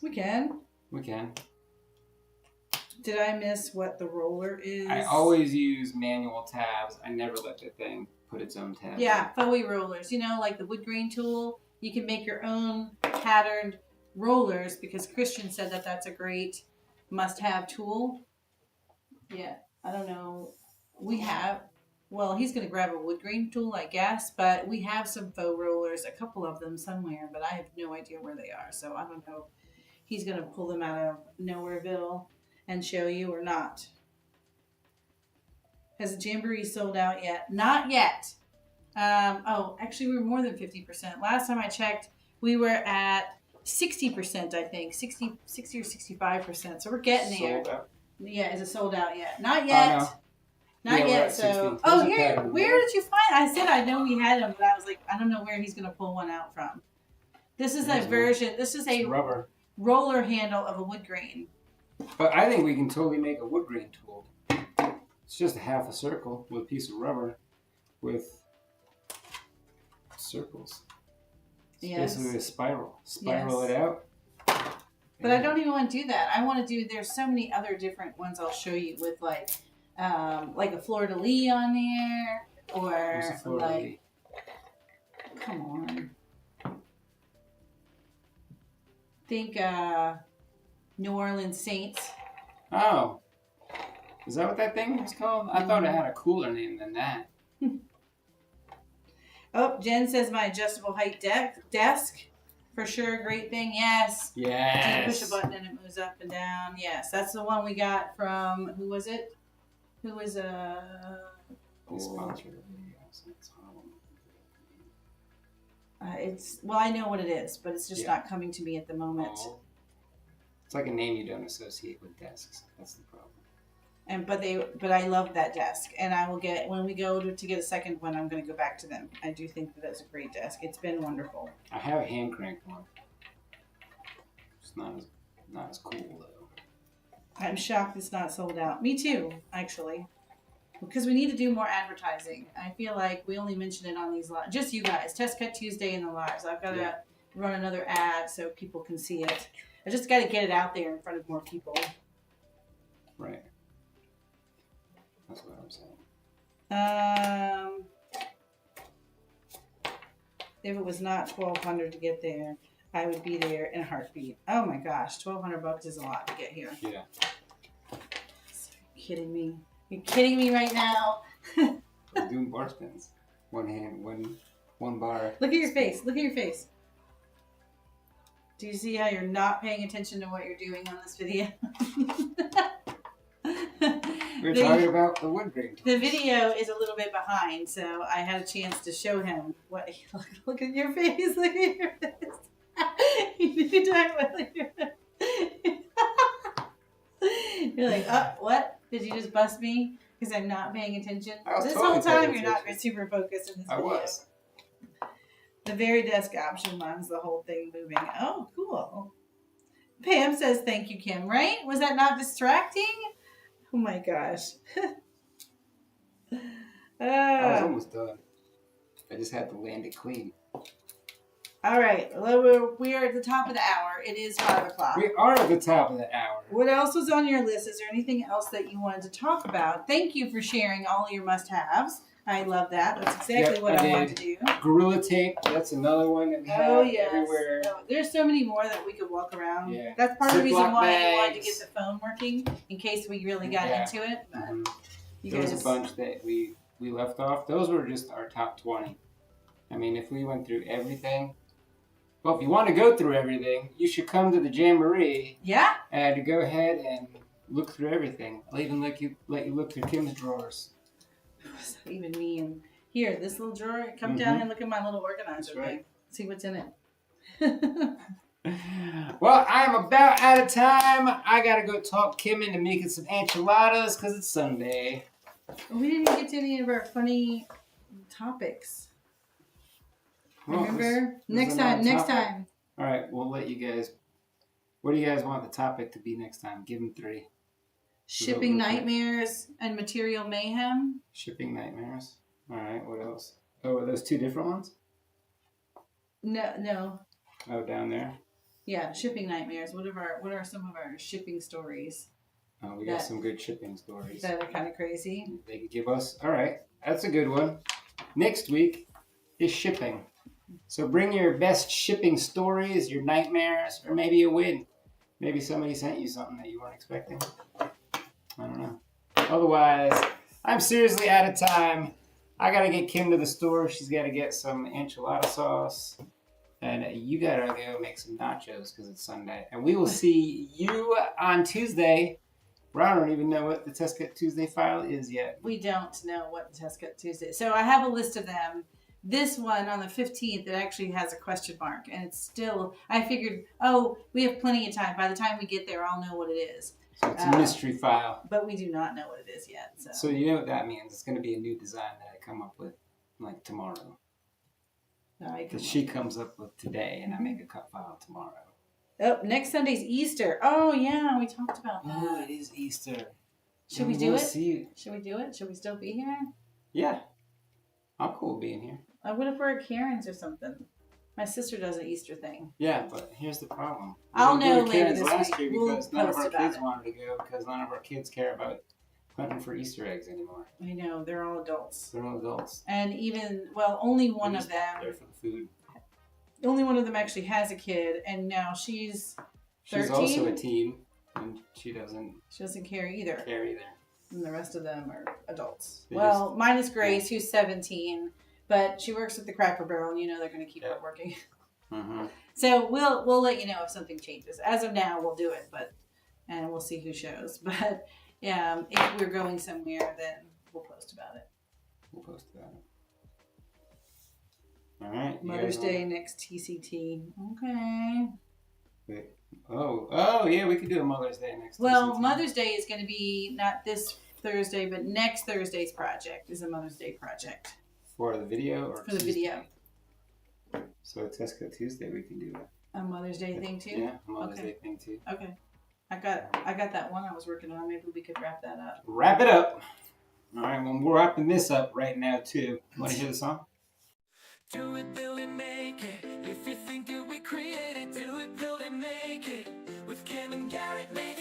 B: We can. Did I miss what the roller is?
A: I always use manual tabs. I never let the thing put its own tabs.
B: Yeah, Foey rollers. You know, like the wood grain tool. You can make your own patterned rollers because Christian said that that's a great must-have tool. Yeah, I don't know. We have, well, he's going to grab a wood grain tool, I guess, but we have some faux rollers, a couple of them somewhere, but I have no idea where they are. So I don't know. He's going to pull them out of Nowhereville and show you or not. Has the Jamboree sold out yet? Not yet. Actually, we were more than 50%. Last time I checked, we were at 60%, I think. 60 or 65%. So we're getting there.
A: Sold out.
B: Yeah, is it sold out yet? Not yet.
A: No.
B: Not
A: Yeah,
B: yet. So, oh, here, where did you find? I said I know we had them, but I was like, I don't know where he's gonna pull one out from. This is a version. This is a
A: rubber
B: roller handle of a wood grain.
A: But I think we can totally make a wood grain tool. It's just a half a circle with a piece of rubber with circles. It's basically a spiral. Spiral it out.
B: But I don't even want to do that. I want to do. There's so many other different ones I'll show you with like a fleur-de-lis on there, or like, come on, think New Orleans Saints.
A: Oh, is that what that thing was called? I thought it had a cooler name than that.
B: Oh, Jen says my adjustable height desk. For sure, great thing. Yes.
A: Yes.
B: You push a button and it moves up and down. Yes, that's the one we got from, who was it? Who was
A: sponsored it.
B: It's, well, I know what it is, but it's just not coming to me at the moment.
A: Oh. It's like a name you don't associate with desks. That's the problem.
B: But I love that desk, and I will get, when we go to get a second one, I'm going to go back to them. I do think that that's a great desk. It's been wonderful.
A: I have a hand cranked one. It's not as cool though.
B: I'm shocked it's not sold out. Me too, actually, because we need to do more advertising. I feel like we only mention it on these lives. Just you guys, Test Cut Tuesday in the lives. I've got to run another ad so people can see it. I just got to get it out there in front of more people.
A: Right. That's what I'm saying.
B: If it was not $1,200 to get there, I would be there in a heartbeat. Oh my gosh, $1,200 is a lot to get here.
A: Yeah.
B: Are you kidding me? You're kidding me right now.
A: We're doing bar spins. One hand, one bar.
B: Look at your face. Look at your face. Do you see how you're not paying attention to what you're doing on this video?
A: We're talking about the wood grain.
B: The video is a little bit behind, so I had a chance to show him what. Look at your face. Look at your face. You talk about your You're like, what? Did you just bust me? Because I'm not paying attention. This whole time you're not super focused in this video. I was. The very desk option runs the whole thing moving. Oh, cool. Pam says, thank you, Kim. Right? Was that not distracting? Oh my gosh.
A: I was almost done. I just had to land it clean.
B: All right. We are at the top of the hour. It is 5 o'clock.
A: We are at the top of the hour.
B: What else was on your list? Is there anything else that you wanted to talk about? Thank you for sharing all your must-haves. I love that. That's exactly what I wanted to do.
A: Gorilla tape. That's another one that we have everywhere. Oh,
B: there's so many more that we could walk around.
A: Yeah.
B: That's part of the reason why I wanted to get the phone working, in case we really got into it. But
A: there was a bunch that we left off. Those were just our top 20. I mean, if we went through everything, well, if you want to go through everything, you should come to the Jamboree.
B: Yeah.
A: And go ahead and look through everything. I'll even let you look through Kim's drawers.
B: Even me. And here, this little drawer. Come down and look at my little organizer thing. See what's in it.
A: Well, I'm about out of time. I gotta go talk Kim into making some enchiladas because it's Sunday.
B: We didn't even get to any of our funny topics. Well, remember? Next time.
A: All right, we'll let you guys. What do you guys want the topic to be next time? Give them 3.
B: Shipping nightmares and material mayhem.
A: Shipping nightmares. All right. What else? Oh, are those 2 different ones?
B: No.
A: Oh, down there.
B: Yeah, shipping nightmares. What are some of our shipping stories?
A: Oh, we got some good shipping stories.
B: That are kind of crazy.
A: They could give us. All right, that's a good one. Next week is shipping. So bring your best shipping stories, your nightmares, or maybe a win. Maybe somebody sent you something that you weren't expecting. I don't know. Otherwise, I'm seriously out of time. I gotta get Kim to the store. She's gotta get some enchilada sauce. And you gotta go make some nachos because it's Sunday. And we will see you on Tuesday. I don't even know what the Test Cut Tuesday file is yet.
B: We don't know what the Test Cut Tuesday is. So I have a list of them. This one on the 15th, it actually has a question mark. And it's still, I figured, we have plenty of time. By the time we get there, I'll know what it is.
A: So it's a mystery file.
B: But we do not know what it is yet.
A: So you know what that means. It's going to be a new design that I come up with like tomorrow. That she comes up with today and I make a cut file tomorrow.
B: Oh, next Sunday's Easter. Oh, yeah, we talked about that.
A: Oh, it is Easter.
B: Should we do it? Should we do it? Should we still be here?
A: Yeah. I'm cool being here.
B: What if we're at Karen's or something? My sister does an Easter thing.
A: Yeah, but here's the problem.
B: I'll know later
A: this
B: last
A: week.
B: We'll
A: because none of our kids
B: it.
A: wanted to go because none of our kids care about hunting for Easter eggs anymore.
B: I know, they're all adults.
A: They're all adults.
B: And even, only one of them.
A: There for the food.
B: Only one of them actually has a kid, and now she's 13.
A: She's also a teen, and she doesn't
B: care either. And the rest of them are adults. Minus Grace, who's 17, but she works at the Cracker Barrel, and they're going to keep her working.
A: Mm-hmm.
B: So we'll let you know if something changes. As of now, we'll do it, and we'll see who shows. But yeah, if we're going somewhere, then we'll post about it.
A: All right.
B: Mother's Day next TCT. Okay.
A: Wait. Oh, yeah, we could do a Mother's Day next.
B: Well, Mother's Day is going to be not this Thursday, but next Thursday's project is a Mother's Day project.
A: For the video or
B: for the video?
A: So Test Cut Tuesday, we can do
B: a Mother's Day thing too.
A: Yeah, a Mother's Day thing too.
B: Okay. I got that one I was working on. Maybe we could wrap that up.
A: Wrap it up. All right. Well, we're wrapping this up right now too. Want to hear the song?
C: Do it, build it, make it. If you think that we created, do it, build it, make it. With Kim and Garrett, make